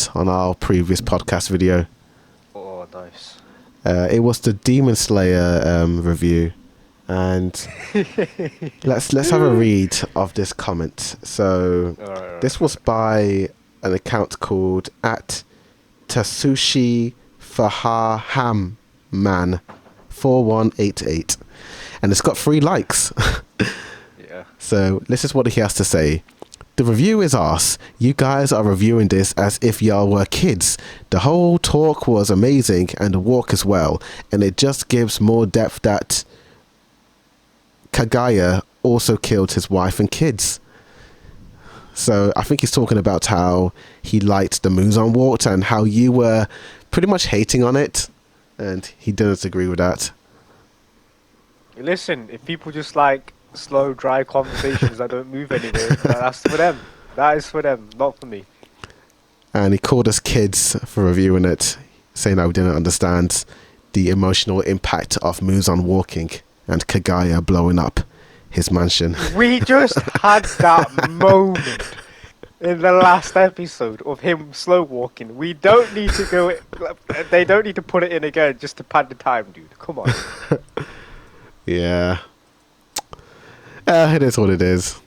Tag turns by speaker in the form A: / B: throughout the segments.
A: comment on our previous podcast video.
B: Oh, nice.
A: It was the Demon Slayer review, and let's have a read of this comment. So this was by an account called at Tasushi Fahaham Man 4188, and it's got 3 likes.
B: Yeah.
A: So this is what he has to say. The review is arse. You guys are reviewing this as if y'all were kids. The whole talk was amazing and the walk as well. And it just gives more depth that Kagaya also killed his wife and kids. So I think he's talking about how he liked the Muzan walk and how you were pretty much hating on it. And he didn't agree with that.
B: Listen, if people just like slow, dry conversations that don't move anywhere, that's for them. That is for them, not for me.
A: And he called us kids for reviewing it, saying that we didn't understand the emotional impact of Muzan walking and Kagaya blowing up his mansion.
B: We just had that moment in the last episode of him slow walking. We don't need to go. They don't need to put it in again just to pad the time, dude. Come on.
A: Yeah. It is what it is.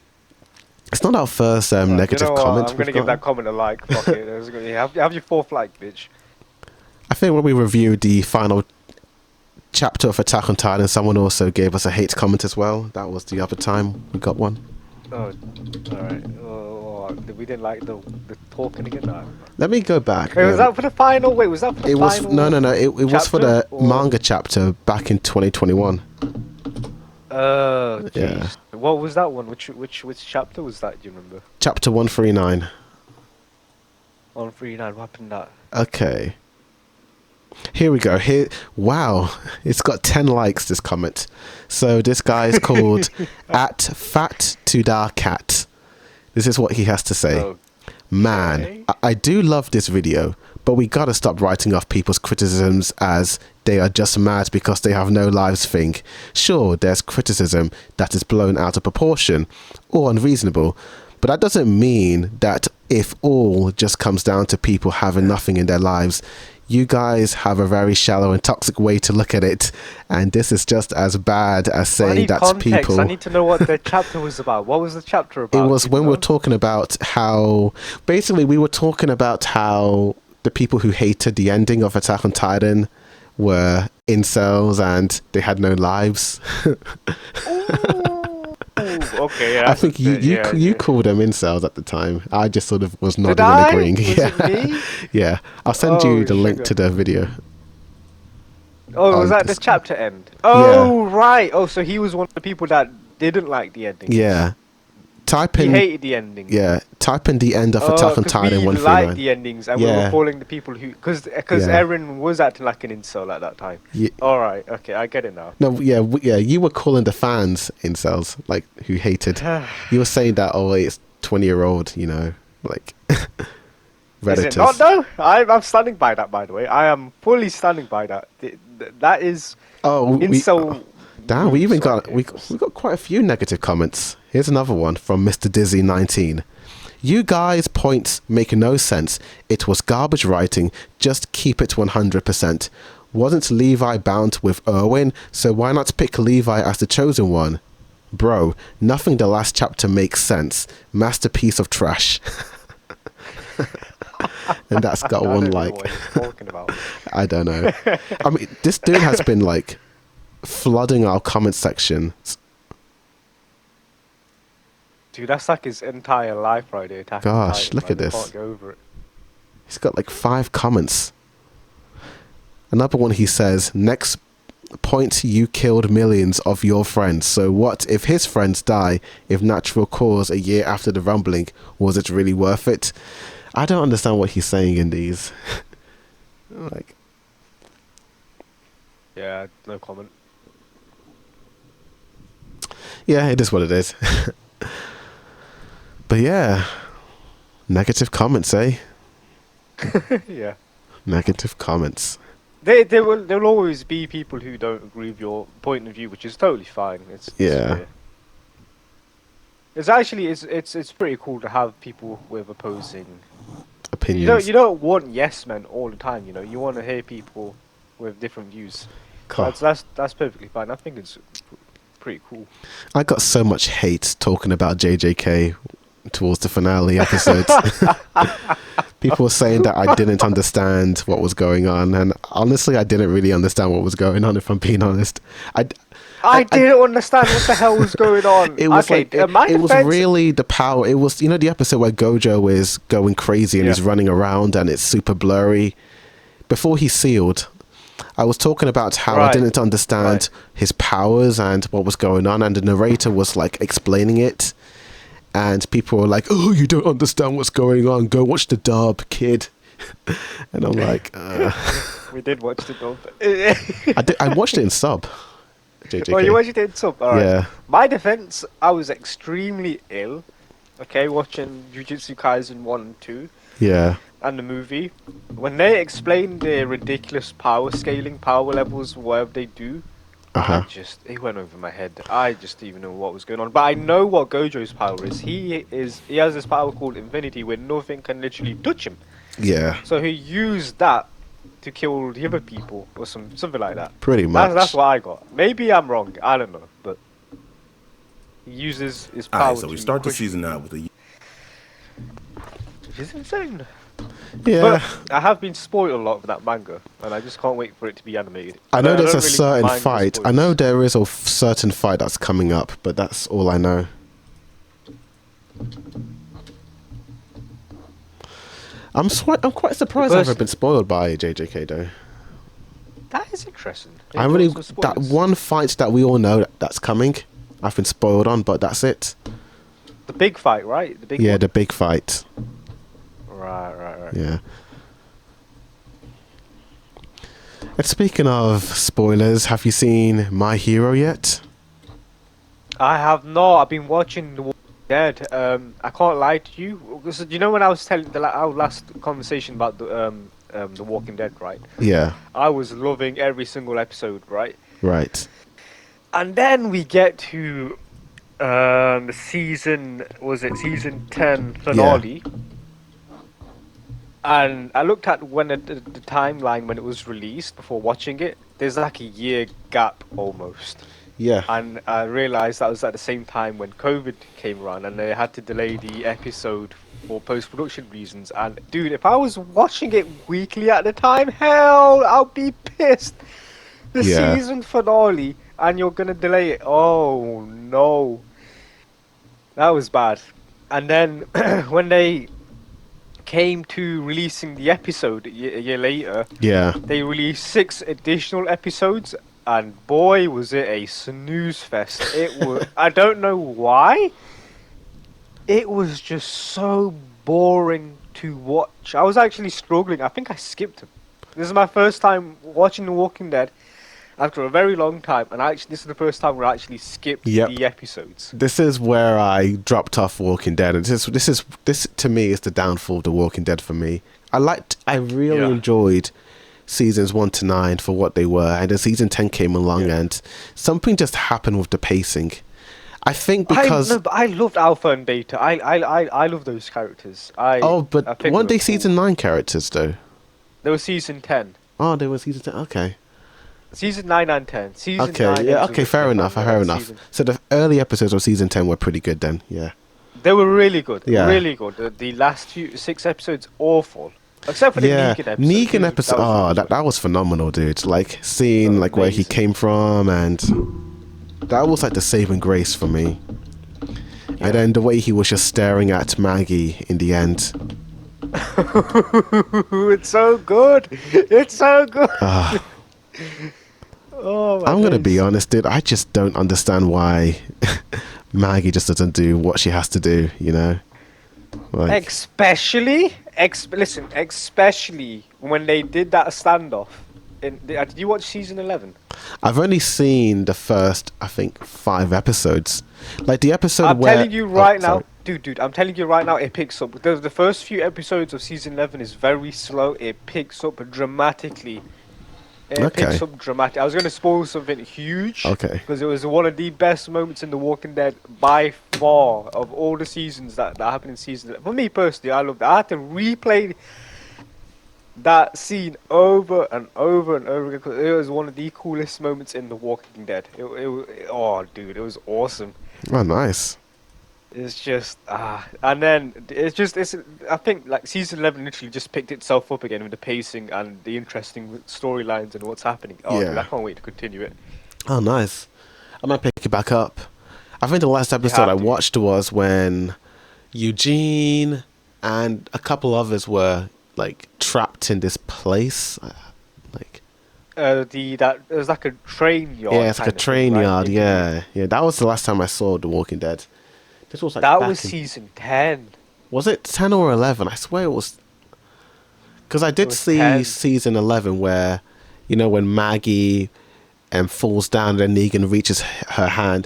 A: It's not our first negative comment.
B: I'm going to give that comment a like. Fuck it. Have your 4th like, bitch.
A: I think when we reviewed the final chapter of Attack on Titan, someone also gave us a hate comment as well. That was the other time we got one.
B: Oh, alright. We didn't like the talking again. No.
A: Let me go back.
B: Wait, was that for the final? Wait, was that for the final?
A: No. It was for the manga chapter back in 2021.
B: Oh, jeez.
A: Yeah.
B: What was that one? Which chapter was that? Do you remember?
A: Chapter 139.
B: 139. What happened to that?
A: Okay. Here we go. Wow, it's got 10 likes, this comment. So this guy is called at Fat Tudar Cat. This is what he has to say. Okay. Man, I do love this video, but we gotta stop writing off people's criticisms as they are just mad because they have no lives thing. Sure, there's criticism that is blown out of proportion or unreasonable, but that doesn't mean that if all just comes down to people having nothing in their lives. You guys have a very shallow and toxic way to look at it, and this is just as bad as saying that people...
B: I need to know what the chapter was about. What was the chapter about?
A: It was when we were talking about how... Basically, we were talking about how the people who hated the ending of Attack on Titan were incels and they had no lives.
B: Okay, yeah.
A: I think you called them incels at the time. I just sort of was nodding
B: and
A: agreeing.
B: Was it me?
A: Yeah. I'll send you the link to the video.
B: Oh, was that the chapter end? Oh, yeah. Right. Oh, so he was one of the people that didn't like the ending.
A: Yeah. He
B: hated the ending.
A: Yeah. Type in the end of Attack on Titan 139.
B: We liked the endings, and we were calling the people who... Because Eren was acting like an incel at that time. Yeah. Alright, okay, I get it now.
A: No, yeah, you were calling the fans incels, like, who hated. You were saying that, it's 20-year-old, like... Redditors.
B: Is it not, though? I'm standing by that, by the way. I am fully standing by that. That is... incel...
A: Damn, we got quite a few negative comments. Here's another one from Mr. Dizzy19. You guys' points make no sense. It was garbage writing. Just keep it 100%. Wasn't Levi bound with Erwin? So why not pick Levi as the chosen one? Bro, nothing the last chapter makes sense. Masterpiece of trash. And that's got one like.
B: What he's talking about.
A: I don't know. I mean, this dude has been like flooding our comment section.
B: Dude, that's like his entire life right there.
A: Gosh, look at this.
B: Can't go over it.
A: He's got like 5 comments. Another one, he says, next point, you killed millions of your friends. So what if his friends die if natural cause a year after the rumbling? Was it really worth it? I don't understand what he's saying in these. Like,
B: yeah, no comment.
A: Yeah, it is what it is. But yeah, negative comments, eh?
B: Yeah.
A: Negative comments.
B: There will always be people who don't agree with your point of view, which is totally fine. It's actually it's pretty cool to have people with opposing
A: opinions.
B: You don't want yes men all the time. You know, you want to hear people with different views.
A: Cool.
B: That's perfectly fine. I think it's pretty cool.
A: I got so much hate talking about JJK towards the finale episodes. People were saying that I didn't understand what was going on, and honestly, I didn't really understand what was going on. If I'm being honest,
B: I didn't understand what the hell was going on.
A: it was
B: okay,
A: it was really the power. It was, you know, the episode where Gojo is going crazy and he's running around and it's super blurry. Before he sealed, I was talking about how I didn't understand his powers and what was going on, and the narrator was like explaining it, and people were like, "Oh, you don't understand what's going on. Go watch the dub, kid." And I'm like,
B: We did watch the dub.
A: I watched it in sub. JJK.
B: Oh, you watched it in sub? Alright.
A: Yeah.
B: My defense, I was extremely ill, okay, watching Jujutsu Kaisen 1 and 2
A: Yeah.
B: and the movie. When they explained the ridiculous power scaling, power levels, whatever they do, it went over my head. I just didn't even know what was going on. But I know what Gojo's power is. He has this power called Infinity where nothing can literally touch him.
A: Yeah.
B: So he used that to kill the other people or something like that.
A: Pretty much.
B: That's what I got. Maybe I'm wrong. I don't know, but he uses his power.
C: Alright, so we start the season out with a.
B: Which is insane.
A: Yeah.
B: But I have been spoiled a lot with that manga, and I just can't wait for it to be animated.
A: I know there's
B: don't
A: a
B: really
A: certain
B: mind the
A: fight. I
B: spoilers.
A: know there is a certain fight that's coming up, but that's all I know. I'm quite surprised I've never been spoiled by JJK though.
B: That is interesting.
A: I really that one fight that we all know that's coming, I've been spoiled on, but that's it.
B: The big fight, right? The big
A: Yeah,
B: one?
A: the big fight.
B: Right.
A: Yeah. And speaking of spoilers, have you seen My Hero yet?
B: I have not. I've been watching The Walking Dead. I can't lie to you. Because, you know when I was telling our last conversation about The Walking Dead, right?
A: Yeah.
B: I was loving every single episode, right?
A: Right.
B: And then we get to season 10 finale. And I looked at when the timeline when it was released before watching it. There's like a year gap almost.
A: Yeah.
B: And I realised that was at the same time when COVID came around and they had to delay the episode for post-production reasons. And dude, if I was watching it weekly at the time, hell, I'll be pissed. The season finale and you're gonna delay it. Oh no. That was bad. And then when they came to releasing the episode a year later, they released 6 additional episodes, and boy was it a snooze fest. It was I don't know why. It was just so boring to watch. I was actually struggling. I think I skipped them. This is my first time watching The Walking Dead after a very long time, and this is the first time where I actually skipped the episodes.
A: This is where I dropped off Walking Dead, and this to me is the downfall of The Walking Dead for me. I really enjoyed seasons 1 to 9 for what they were, and then season 10 came along, and something just happened with the pacing. I think because
B: I loved Alpha and Beta. I love those characters.
A: But weren't they season 9 characters though?
B: They were season 10.
A: Oh, they were season 10. Okay.
B: Season 9 and 10. Season
A: okay,
B: 9
A: yeah, okay, fair enough. So the early episodes of season 10 were pretty good then, yeah.
B: They were really good.
A: Yeah.
B: Really good. The last 6 episodes, awful. Except for the Negan episode.
A: Negan episode, that was phenomenal, dude. Like, seeing like where he came from, and that was like the saving grace for me. Yeah. And then the way he was just staring at Maggie in the end.
B: It's so good. It's so good.
A: I'm gonna be honest, dude. I just don't understand why Maggie just doesn't do what she has to do. You know, like, especially
B: when they did that standoff. Did you watch season 11?
A: I've only seen the first, I think, 5 episodes. Like the episode
B: I'm
A: where...
B: telling you right now, dude, I'm telling you right now, it picks up. The first few episodes of season 11 is very slow. It picks up dramatically It picks up dramatic. I was going to spoil something huge.
A: Okay.
B: Because it was one of the best moments in The Walking Dead by far of all the seasons that happened in season. For me personally, I loved that. I had to replay that scene over and over and over again because it was one of the coolest moments in The Walking Dead. Oh, dude, it was awesome.
A: Oh, nice.
B: It's just and then it's I think like season 11 literally just picked itself up again with the pacing and the interesting storylines and what's happening. Oh,
A: Yeah.
B: dude, I can't wait to continue it.
A: Oh, nice. I might pick it back up. I think the last episode I watched was when Eugene and a couple others were like trapped in this place. Like
B: It was like a train yard.
A: yeah, it's like a train yard.
B: Right?
A: Yeah. That was the last time I saw The Walking Dead. This was like
B: That was season 10.
A: Was it 10 or 11? I swear it was. Because I did see
B: 10.
A: season 11 where, you know, when Maggie falls down, then Negan reaches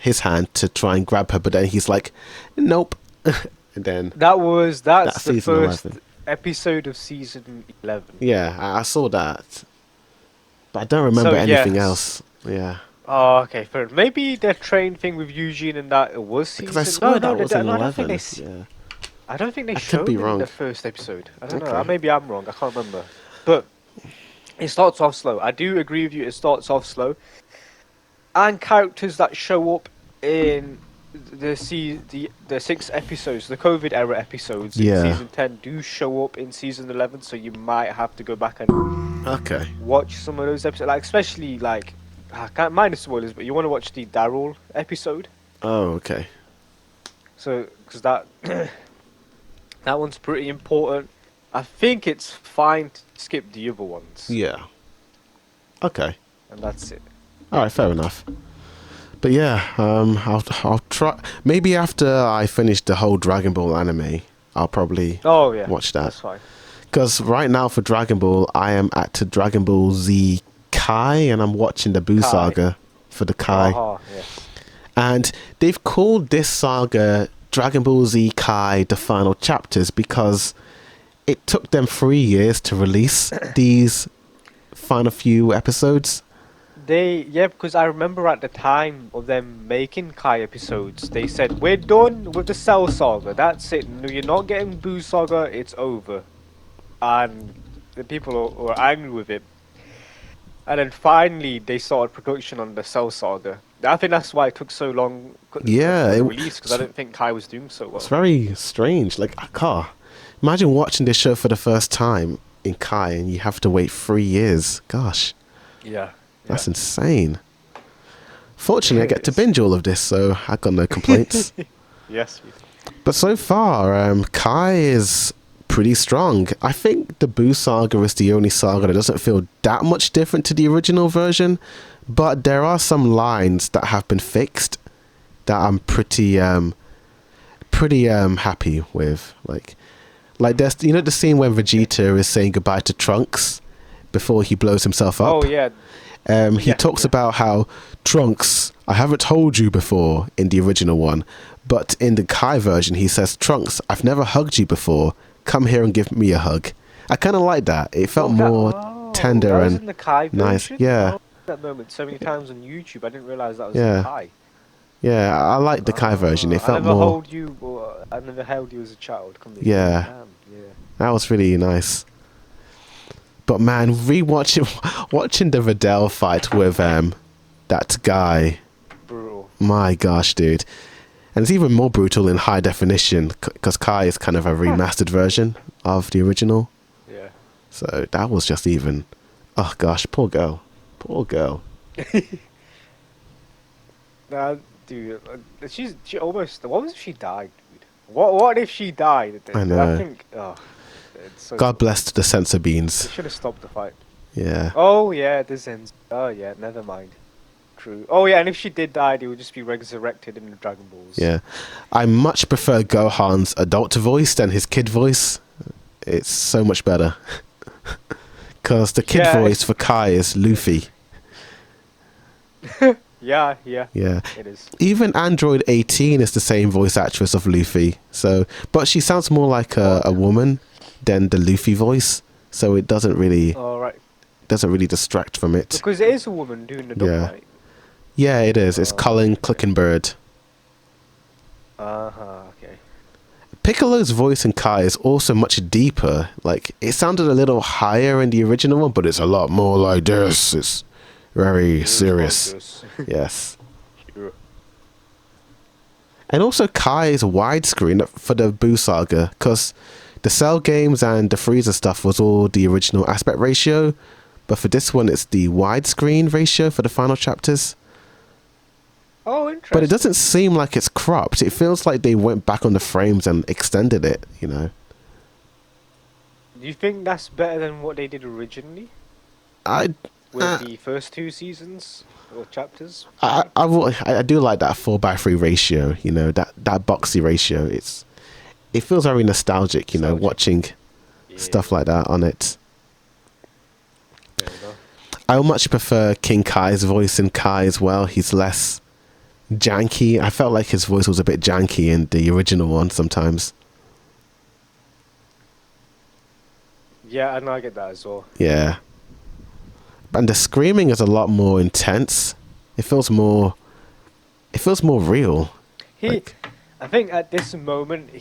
A: his hand to try and grab her, but then he's like, nope. And then
B: That's the
A: season
B: first
A: 11.
B: episode of season 11.
A: Yeah, I saw that. But I don't remember anything else. Yeah.
B: Oh, okay. Fair. Maybe the train thing with Eugene and that it was season.
A: Because I swear that was in 11.
B: I don't think they
A: I
B: showed
A: could be
B: it
A: wrong.
B: in the first episode. I don't know.
A: Okay.
B: Maybe I'm wrong. I can't remember. But it starts off slow. I do agree with you. It starts off slow. And characters that show up in the 6 episodes, the COVID era episodes in season 10 do show up in season 11. So you might have to go back and watch some of those episodes. Like especially like I can't mind the spoilers, but you want to watch the Daryl episode.
A: Oh, okay.
B: So because that that one's pretty important. I think it's fine to skip the other ones.
A: Yeah. Okay.
B: And that's it.
A: All right, fair enough. But yeah, I'll try. Maybe after I finish the whole Dragon Ball anime, I'll probably watch that.
B: That's fine.
A: Because right now for Dragon Ball, I am at Dragon Ball Z Kai, and I'm watching the Buu saga for the Kai.
B: Yeah.
A: And they've called this saga Dragon Ball Z Kai the final chapters because it took them 3 years to release these final few episodes.
B: Because I remember at the time of them making Kai episodes, they said, we're done with the Cell saga, that's it, no, you're not getting Buu saga, it's over. And the people were angry with it. And then finally they started production on the Cell saga. I think that's why it took so long to release, because I didn't think Kai was doing so well.
A: It's very strange. Like, I can't imagine watching this show for the first time in Kai and you have to wait 3 years. Gosh.
B: Yeah.
A: That's insane. Fortunately, I get to binge all of this, so I got no complaints.
B: Yes.
A: But so far, Kai is pretty strong. I think the Buu saga is the only saga that doesn't feel that much different to the original version, but there are some lines that have been fixed that I'm pretty happy with. Like there's the scene when Vegeta is saying goodbye to Trunks before he blows himself up.
B: Oh yeah.
A: He talks about how Trunks, I haven't told you before in the original one, but in the Kai version he says, Trunks, I've never hugged you before. Come here and give me a hug. I kind of like that. It felt more tender
B: that was
A: and
B: in the Kai
A: nice.
B: version?
A: Yeah.
B: That moment so many times on YouTube, I didn't realize that was in Kai.
A: Yeah, I like the Kai version. It felt more.
B: I never held you as a child.
A: Yeah. That was really nice. But man, watching the Videl fight with that guy,
B: brutal.
A: My gosh, dude. And it's even more brutal in high definition because Kai is kind of a remastered version of the original.
B: Yeah.
A: So that was just even. Oh gosh, poor girl.
B: Nah, dude, she almost. What was if she died, dude? What if she died?
A: I know.
B: I think.
A: God bless the censor beans.
B: They should have stopped the fight.
A: Yeah.
B: Oh yeah, the Zens. Oh yeah, never mind. True. Oh yeah, and if she did die, they would just be resurrected in the Dragon Balls.
A: Yeah. I much prefer Gohan's adult voice than his kid voice. It's so much better. Because the kid voice for Kai is Luffy.
B: Yeah.
A: It
B: is.
A: Even Android 18 is the same voice actress of Luffy. So, but she sounds more like a woman than the Luffy voice. So it doesn't really.
B: All right.
A: doesn't really distract from it.
B: Because it is a woman doing the dub,
A: Yeah.
B: right?
A: Yeah, it is. It's Colin
B: okay.
A: Clickenbird.
B: Okay.
A: Piccolo's voice in Kai is also much deeper. Like, it sounded a little higher in the original one, but it's a lot more like this. It's very serious. Yes.
B: Yeah.
A: And also Kai's widescreen for the Boo Saga, because the Cell games and the Frieza stuff was all the original aspect ratio, but for this one it's the widescreen ratio for the final chapters.
B: Oh, interesting.
A: But it doesn't seem like it's cropped. It feels like they went back on the frames and extended it, you know.
B: Do you think that's better than what they did originally
A: I
B: with the first 2 seasons or chapters?
A: I do like that 4:3 ratio, you know, that boxy ratio. It feels very nostalgic, you know, watching stuff like that on it.
B: Fair enough.
A: I would much prefer King Kai's voice in Kai as well. He's less janky. I felt like his voice was a bit janky in the original one sometimes.
B: Yeah, and I get that as well.
A: Yeah. And the screaming is a lot more intense. It feels more real.
B: I think at this moment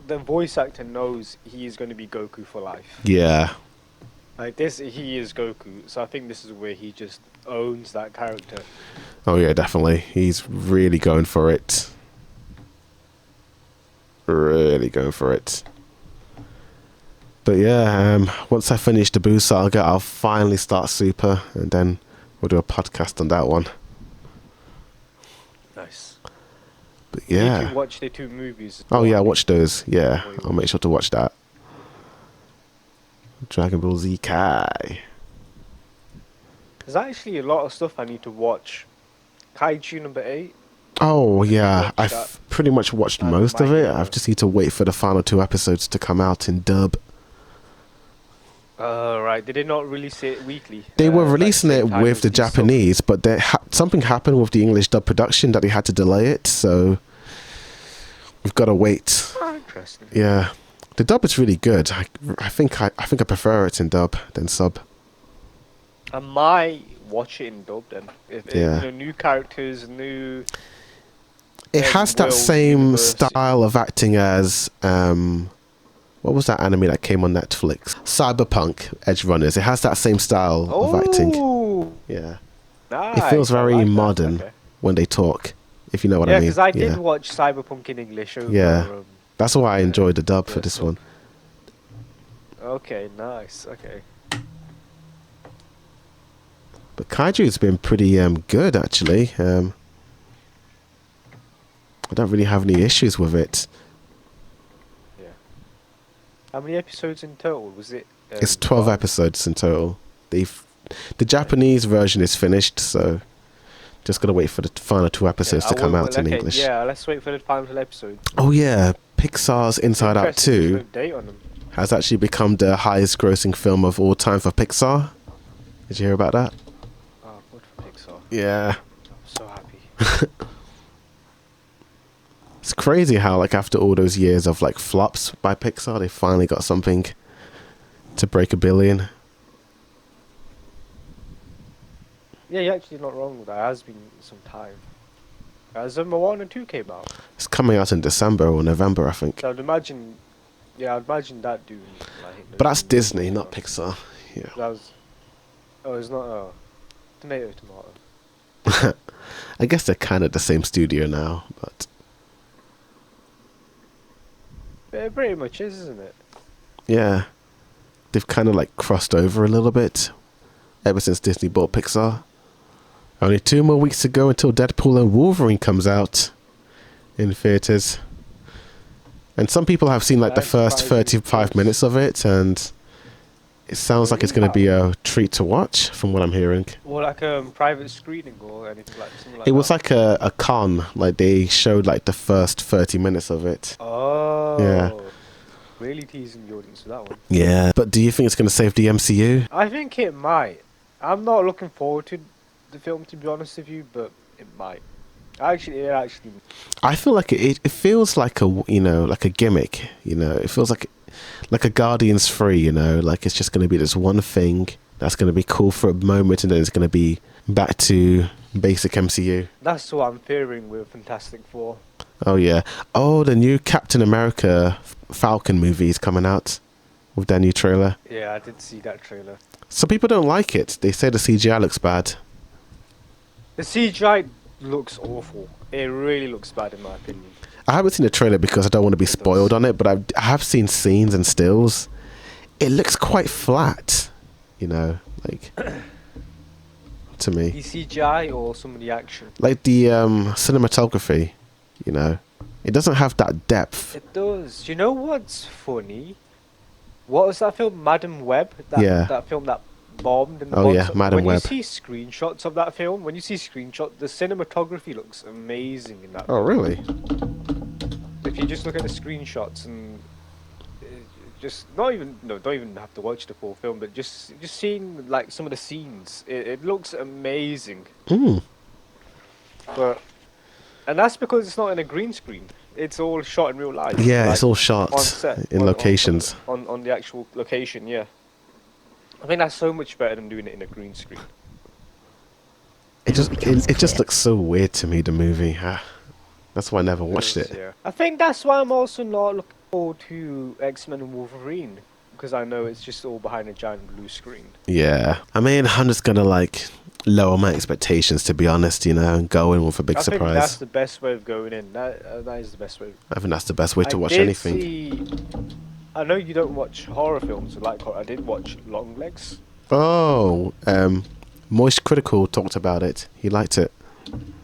B: the voice actor knows he is going to be Goku for life.
A: Yeah.
B: Like this, he is Goku. So I think this is where he just owns that character.
A: Oh yeah, definitely. He's really going for it. Really going for it. But yeah, once I finish the Boo Saga, I'll finally start Super, and then we'll do a podcast on that one.
B: Nice.
A: But yeah.
B: You can watch the 2 movies.
A: Oh yeah, watch those. Yeah, I'll make sure to watch that. Dragon Ball Z Kai.
B: There's actually a lot of stuff I need to watch. Kaiju number 8.
A: Oh yeah,
B: watch
A: I've
B: that.
A: pretty much watched
B: And
A: most
B: My
A: of it.
B: Hero.
A: I just need to wait for the final 2 episodes to come out in dub.
B: Right. Did they not release it weekly?
A: They were
B: like
A: releasing
B: same
A: it
B: time
A: with
B: as
A: the
B: sub?
A: Japanese, but something happened with the English dub production that they had to delay it, so we've got to wait.
B: Oh, interesting.
A: Yeah, the dub is really good. I think I prefer it in dub than sub.
B: I might watch it in dub then. If
A: Yeah.
B: new characters, new.
A: It has that
B: World
A: same
B: Universe.
A: style of acting as what was that anime that came on Netflix? Cyberpunk Edge Runners. It has that same style of acting.
B: Oh,
A: Yeah,
B: nice.
A: it feels
B: I
A: very
B: like that.
A: modern
B: Okay.
A: when they talk. If you know what
B: Yeah,
A: I mean.
B: because I did
A: Yeah.
B: watch Cyberpunk in English over.
A: Yeah. That's why I enjoyed the dub for
B: yeah,
A: this
B: so-
A: one.
B: Okay, nice. Okay.
A: But Kaiju's been pretty good actually. I don't really have any issues with it.
B: Yeah. How many episodes in total was it?
A: It's 12 episodes in total. The Japanese version is finished, so just gotta wait for the final 2 episodes to come out in English.
B: Yeah, let's wait for the final episode.
A: Oh yeah, Pixar's Inside Out
B: Interesting, there's
A: 2
B: no date on them.
A: has actually become the highest grossing film of all time for Pixar. Did you hear about that?
B: Oh, good for Pixar.
A: Yeah.
B: I'm so happy.
A: It's crazy how, like, after all those years of, like, flops by Pixar, they finally got something to break $1 billion.
B: Yeah, you're actually not wrong with that. It has been some time. As Moana 2 came out.
A: It's coming out in December or November, I think.
B: So I'd imagine that doing like.
A: But that's Disney, not Pixar. Yeah.
B: That was. Oh, it's not. Oh, tomato.
A: I guess they're kind of the same studio now, but
B: It pretty much is, isn't it?
A: yeah. They've kind of, like, crossed over a little bit ever since Disney bought Pixar. Only 2 more weeks to go until Deadpool and Wolverine comes out in theaters. And some people have seen, like, the first 35 minutes of it, and it sounds like it's going to be a treat to watch, from what I'm hearing.
B: Or like a private screening or anything like something like that.
A: It was like a con, like they showed like the first 30 minutes of it.
B: Oh.
A: Yeah.
B: Really teasing the audience with that one.
A: Yeah. But do you think it's going to save the MCU?
B: I think it might. I'm not looking forward to the film, to be honest with you, but it might. It actually.
A: I feel like it feels like a, you know, like a gimmick, you know. It feels like like a Guardians 3, you know, like it's just going to be this one thing that's going to be cool for a moment, and then it's going to be back to basic MCU.
B: That's what I'm fearing with Fantastic Four.
A: Oh yeah. Oh, the new Captain America Falcon movie is coming out with their new trailer.
B: Yeah, I did see that trailer.
A: Some people don't like it. They say the CGI looks bad.
B: The CGI looks awful. It really looks bad in my opinion.
A: I haven't seen the trailer because I don't want to be spoiled on it, but I have seen scenes and stills. It looks quite flat, you know, like to me.
B: The CGI or some of the action?
A: Like the cinematography, you know, it doesn't have that depth.
B: It does. You know what's funny? What was that film, Madam Web? That film that bombed. And
A: oh yeah, Madam Web.
B: When you see screenshots of that film, the cinematography looks amazing in that.
A: Oh really?
B: If you just look at the screenshots and just don't even have to watch the full film, but just seeing like some of the scenes, it looks amazing. And that's because it's not in a green screen. It's all shot in real life.
A: Yeah,
B: like,
A: it's all shot
B: on set,
A: in locations.
B: On the actual location, yeah. I think that's so much better than doing it in a green screen.
A: It just looks so weird to me, the movie. That's why I never watched it.
B: Yeah. I think that's why I'm also not looking forward to X-Men and Wolverine, because I know it's just all behind a giant blue screen.
A: Yeah. I mean, I'm just going to like lower my expectations, to be honest, you know, and go in with a big surprise.
B: I think that's the best way of going in. That is the best way.
A: I think that's the best way to watch anything.
B: I know you don't watch horror films, like I did watch Longlegs.
A: Oh, Moist Critical talked about it. He liked it.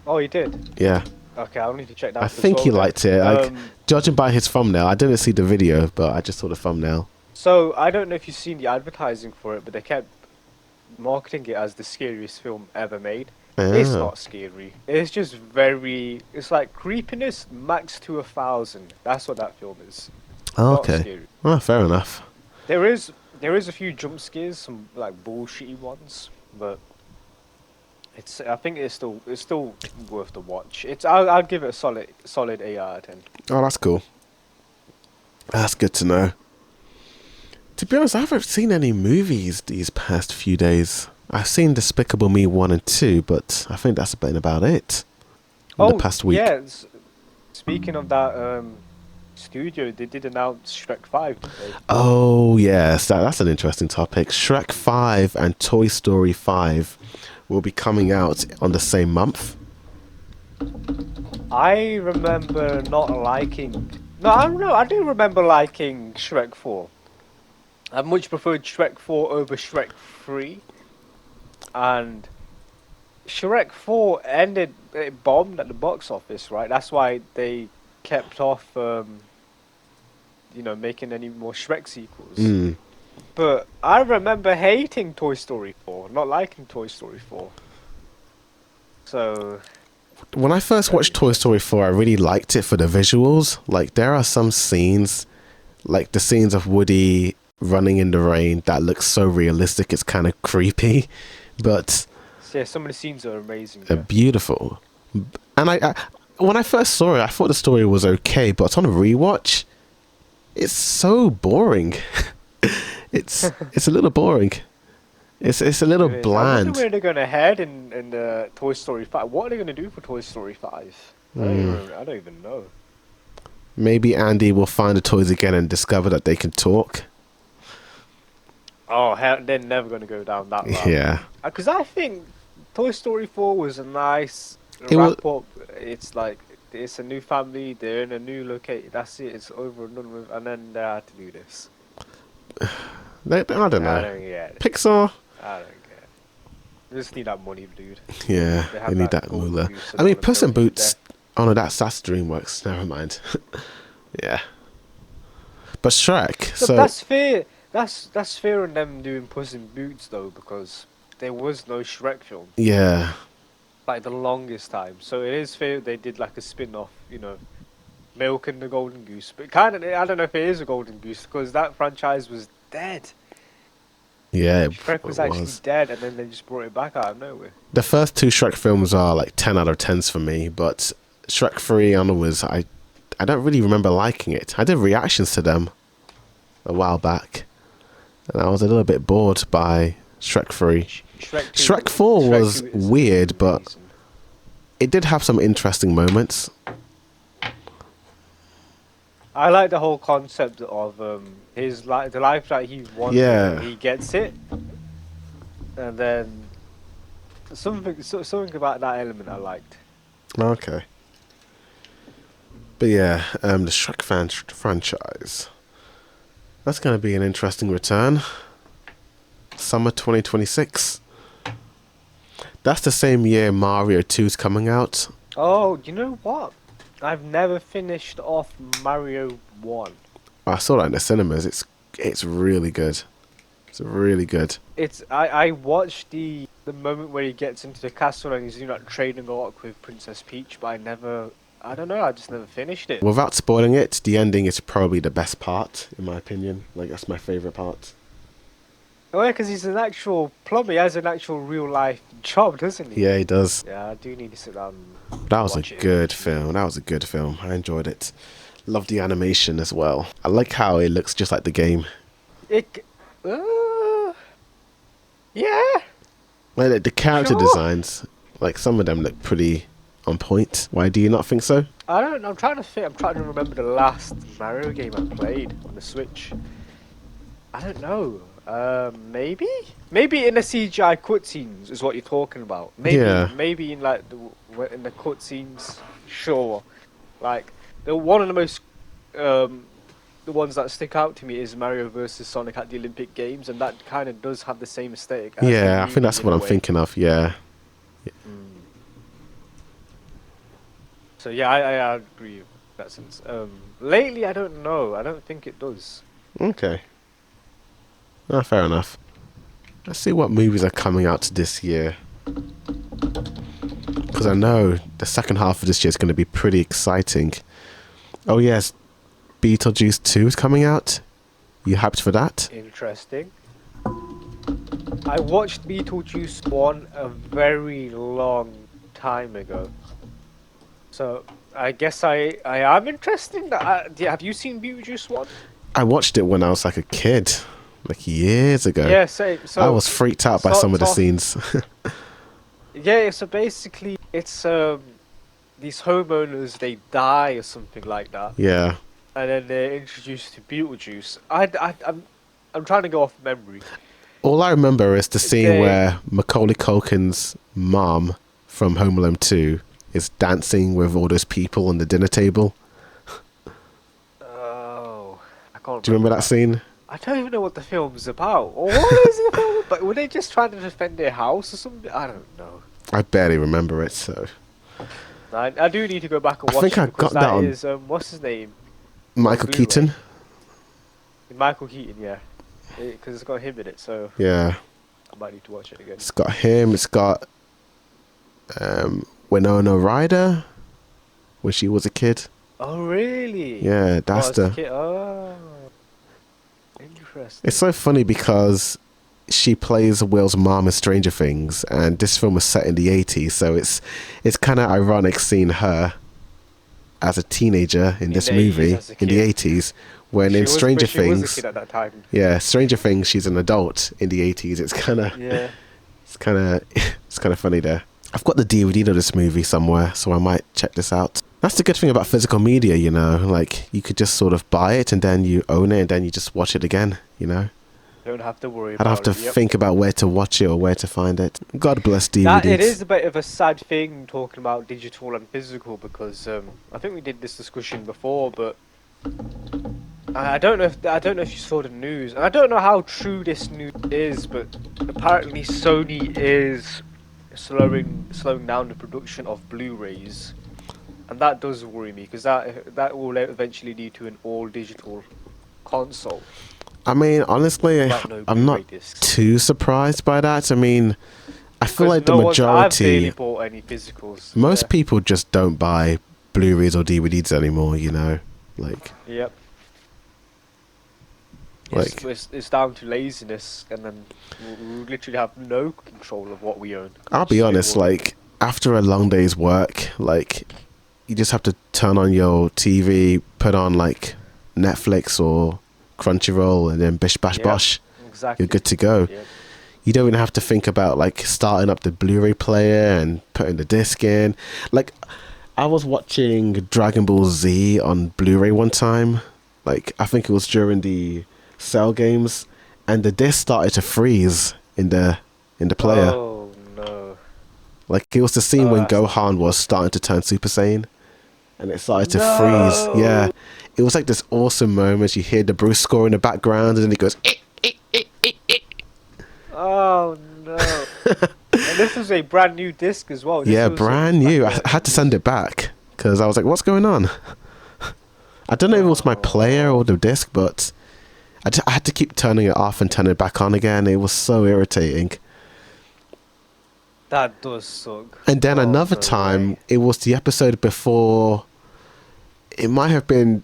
B: Oh, he did?
A: Yeah.
B: Okay, I'll need to check that out.
A: I think he liked it. Like, judging by his thumbnail, I didn't see the video, but I just saw the thumbnail.
B: So, I don't know if you've seen the advertising for it, but they kept marketing it as the scariest film ever made. It's not scary. It's just it's like creepiness max to 1,000. That's what that film is.
A: Oh, okay. Well, fair enough.
B: There is a few jump scares, some like bullshitty ones, but I think it's still worth the watch. I'd give it a solid 8 out of 10.
A: Oh, that's cool. That's good to know. To be honest, I haven't seen any movies these past few days. I've seen Despicable Me 1 and 2, but I think that's been about it in the past week.
B: Yeah. Speaking of that studio, they did announce Shrek 5, didn't they?
A: Oh, yes. That's an interesting topic. Shrek 5 and ToyStory 5 will be coming out on the same month.
B: I remember not liking... No, I don't know. I do remember liking Shrek 4. I much preferred Shrek 4 over Shrek 3. And Shrek 4 it bombed at the box office, right? That's why they kept off, making any more Shrek sequels. But I remember hating Toy Story 4, not liking Toy Story 4. So...
A: When I first watched Toy Story 4, I really liked it for the visuals. Like, there are some scenes, like the scenes of Woody running in the rain, that looks so realistic, it's kind of creepy. But...
B: yeah, some of the scenes are amazing.
A: They're beautiful. And I when I first saw it, I thought the story was okay, but on a rewatch, it's so boring. It's a little boring. It's a little bland.
B: I wonder where they're gonna head in Toy Story 5. What are they gonna do for Toy Story 5? I don't even know.
A: Maybe Andy will find the toys again and discover that they can talk.
B: Oh, they're never gonna go down that route.
A: Yeah.
B: Because I think Toy Story 4 was a nice wrap up. It's like it's a new family. They're in a new location. That's it. It's over and done with. And then they had to do this.
A: I don't know.
B: I don't get it.
A: Pixar.
B: I don't get it. They just need that money, dude.
A: Yeah, they need that moolah. I mean, Puss in Boots. Oh no, that's DreamWorks. Never mind. Yeah. But Shrek. So
B: that's fair. That's fair on them doing Puss in Boots though, because there was no Shrek film.
A: Yeah.
B: Like the longest time. So it is fair they did like a spin-off, Milk and the Golden Goose. But kind of, I don't know if it is a Golden Goose because that franchise was dead.
A: Yeah,
B: Shrek was actually dead, and then they just brought it back out of nowhere.
A: The first two Shrek films are like 10 out of 10s for me, but Shrek 3 onwards, I don't really remember liking it. I did reactions to them a while back, and I was a little bit bored by Shrek 3.
B: Shrek 2,
A: Shrek 4 was
B: 2 is
A: weird, but
B: amazing.
A: it did have some interesting moments.
B: I like the whole concept of his the life that he wants.
A: Yeah.
B: He gets it, and then something about that element I liked.
A: Okay. But yeah, the Shrek franchise. That's going to be an interesting return. Summer 2026. That's the same year Mario 2's coming out.
B: Oh, you know what? I've never finished off Mario 1.
A: I saw that in the cinemas. It's really good. It's really good.
B: I watched the moment where he gets into the castle and he's doing that trading arc with Princess Peach, but I don't know, I just never finished it.
A: Without spoiling it, the ending is probably the best part, in my opinion. Like, that's my favourite part.
B: Oh yeah, because he's an actual plumber, he has an actual real life job, doesn't he?
A: Yeah, he does.
B: Yeah, I do need to sit down and
A: That was a
B: watch it.
A: good film. That was a good film. I enjoyed it. Loved the animation as well. I like how it looks just like the game.
B: Yeah.
A: Like the character
B: Sure.
A: designs, like some of them look pretty on point. Why do you not think so?
B: I'm trying to remember the last Mario game I played on the Switch. I don't know. Maybe in the CGI cutscenes is what you're talking about. Maybe in like in the cutscenes, sure. Like one of the most the ones that stick out to me is Mario versus Sonic at the Olympic Games, and that kind of does have the same aesthetic. As
A: Yeah, I
B: the
A: think that's
B: movie
A: what
B: in a
A: I'm
B: way.
A: thinking of. Yeah.
B: So yeah, I agree in that sense. Lately, I don't know. I don't think it does.
A: Okay. Ah, fair enough. Let's see what movies are coming out this year. Because I know the second half of this year is going to be pretty exciting. Oh yes, Beetlejuice 2 is coming out. You hyped for that?
B: Interesting. I watched Beetlejuice 1 a very long time ago. So I guess I am interested in that. Have you seen Beetlejuice 1?
A: I watched it when I was like a kid, like years ago.
B: Yeah, same. So
A: I was freaked out by some of the scenes.
B: Yeah, so basically it's these homeowners, they die or something like that.
A: Yeah.
B: And then they're introduced to Beetlejuice. I'm trying to go off memory.
A: All I remember is the scene
B: They-
A: where Macaulay Culkin's mom from Home Alone 2 is dancing with all those people on the dinner table.
B: Oh, I can't.
A: Do you remember that scene?
B: I don't even know what the film's about. Or what is the film about? Were they just trying to defend their house or something? I don't know.
A: I barely remember it, so...
B: I do need to go back and
A: I
B: watch
A: think
B: it
A: I
B: because
A: got that on-
B: is what's his name?
A: Michael
B: Blu-ray.
A: Keaton?
B: Michael Keaton, yeah. Because it's got him in it, so
A: Yeah.
B: I might need to watch it again.
A: It's got him, it's got Winona Ryder when she was a kid.
B: Oh really?
A: Yeah, that's the...
B: Oh, interesting.
A: It's so funny because she plays Will's mom in Stranger Things, and this film was set in the 80s, so it's kind of ironic seeing her as a teenager in this
B: the 80s
A: movie
B: as a
A: in the
B: kid. She80s,
A: when in
B: was-
A: Stranger
B: but she was a
A: Things,
B: kid at that time.
A: yeah, Stranger Things, she's an adult in the 80s. It's kind of
B: Yeah.
A: it's kind of funny there. I've got the DVD of this movie somewhere, so I might check this out. That's the good thing about physical media, you know, like you could just sort of buy it and then you own it and then you just watch it again, you know.
B: Don't have to worry
A: I don't have
B: about
A: to
B: it. Yep.
A: think about where to watch it or where to find it. God bless DVDs.
B: That it is a bit of a sad thing talking about digital and physical because I think we did this discussion before, but I don't know if you saw the news, and I don't know how true this news is, but apparently Sony is slowing down the production of Blu-rays, and that does worry me because that will eventually lead to an all digital console.
A: I mean, honestly,
B: Without no
A: I'm not
B: Blu-ray discs.
A: too surprised by that. I mean, I feel
B: 'Cause
A: like the
B: I've barely
A: majority,
B: bought any physicals.
A: most
B: Yeah.
A: people just don't buy Blu-rays or DVDs anymore, you know? Like,
B: Yep.
A: Like-
B: It's down to laziness, and then we literally have no control of what we own.
A: I'll be honest, like, after a long day's work, like, you just have to turn on your TV, put on, like, Netflix or Crunchyroll, and then bish bash
B: Yep,
A: bosh.
B: exactly.
A: You're good to go.
B: Yep.
A: You don't even have to think about like starting up the Blu-ray player and putting the disc in. Like, I was watching Dragon Ball Z on Blu-ray one time. Like, I think it was during the Cell games, and the disc started to freeze in the player.
B: Oh no.
A: Like, it was the scene
B: Oh,
A: when
B: that's not
A: Gohan
B: good.
A: was starting to turn Super Saiyan, and it started to freeze.
B: No!
A: Yeah, it was like this awesome moment. You hear the Bruce score in the background, and then it goes.
B: Oh no. And this was a brand new disc as well. This
A: Yeah,
B: was
A: brand new. I had to send it back because I was like, "What's going on?" I don't know if it was my player or the disc, but I had to keep turning it off and turning it back on again. It was so irritating.
B: That does suck.
A: And then
B: Oh,
A: another
B: no
A: time,
B: way.
A: it was the episode before. It might have been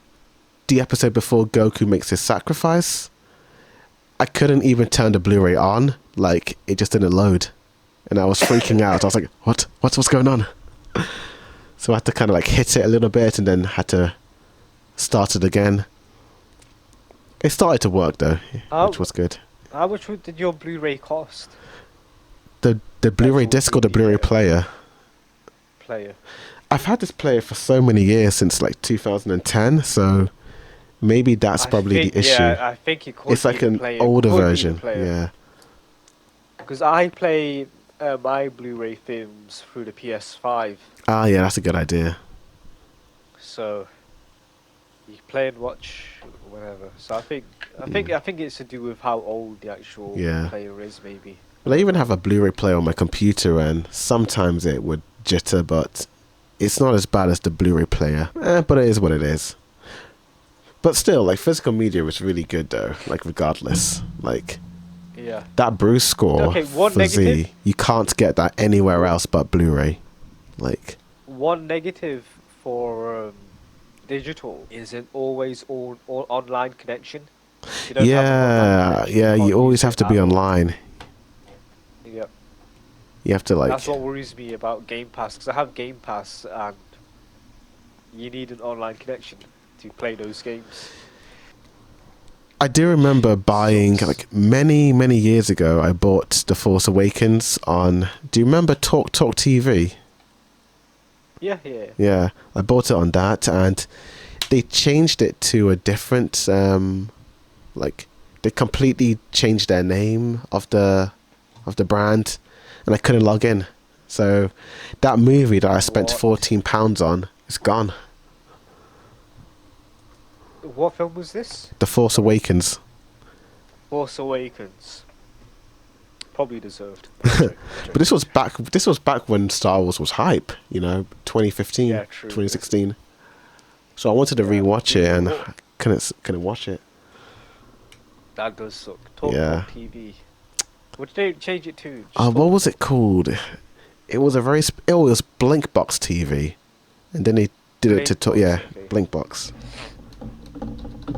A: the episode before Goku makes his sacrifice. I couldn't even turn the Blu-ray on. Like, it just didn't load. And I was freaking out. I was like, what's going on? So I had to kind of like hit it a little bit and then had to start it again. It started to work though, which was good.
B: How much did your Blu-ray cost?
A: The Blu-ray disc or the Blu-ray player?
B: Player.
A: I've had this player for so many years, since like 2010, so maybe that's probably the issue.
B: Yeah, I think it could
A: It's like
B: be the
A: an
B: player.
A: older
B: Could be the
A: version.
B: player.
A: Yeah.
B: Because I play my Blu-ray films through the PS5,
A: Ah, yeah, that's a good idea.
B: so you play and watch whenever. So I think it's to do with how old the actual
A: Yeah.
B: player is, maybe.
A: But I even have a Blu-ray player on my computer, and sometimes it would jitter, but it's not as bad as the Blu-ray player. But it is what it is. But still, like, physical media is really good though. Like, regardless, like
B: Yeah.
A: that Bruce score
B: Okay, one
A: for
B: negative.
A: Z, you can't get that anywhere else but Blu-ray. Like,
B: One negative for digital is an always online connection. If you don't have an online
A: yeah,
B: connection,
A: yeah,
B: can't
A: you always
B: use
A: have
B: it
A: to be
B: at all.
A: online.
B: Yep.
A: You have to like.
B: That's what worries me about Game Pass, because I have Game Pass and you need an online connection to play those games.
A: I do remember buying,
B: Sucks.
A: like, many years ago, I bought The Force Awakens on. Do you remember Talk TV?
B: Yeah, yeah.
A: Yeah, I bought it on that, and they changed it to a different, like, they completely changed their name of the brand, and I couldn't log in. So that movie that I spent
B: What?
A: £14 on is gone.
B: What film was this?
A: The Force Awakens.
B: Force Awakens. Probably deserved.
A: But this was back when Star Wars was hype, 2015,
B: Yeah, true.
A: 2016. So I wanted to
B: Yeah.
A: rewatch it and I couldn't watch it.
B: That does suck. Talk
A: Yeah.
B: TV. What did they change it to?
A: What was it called? It was it was Blinkbox TV, and then they did it to
B: Blinkbox,
A: yeah,
B: okay.
A: Blinkbox.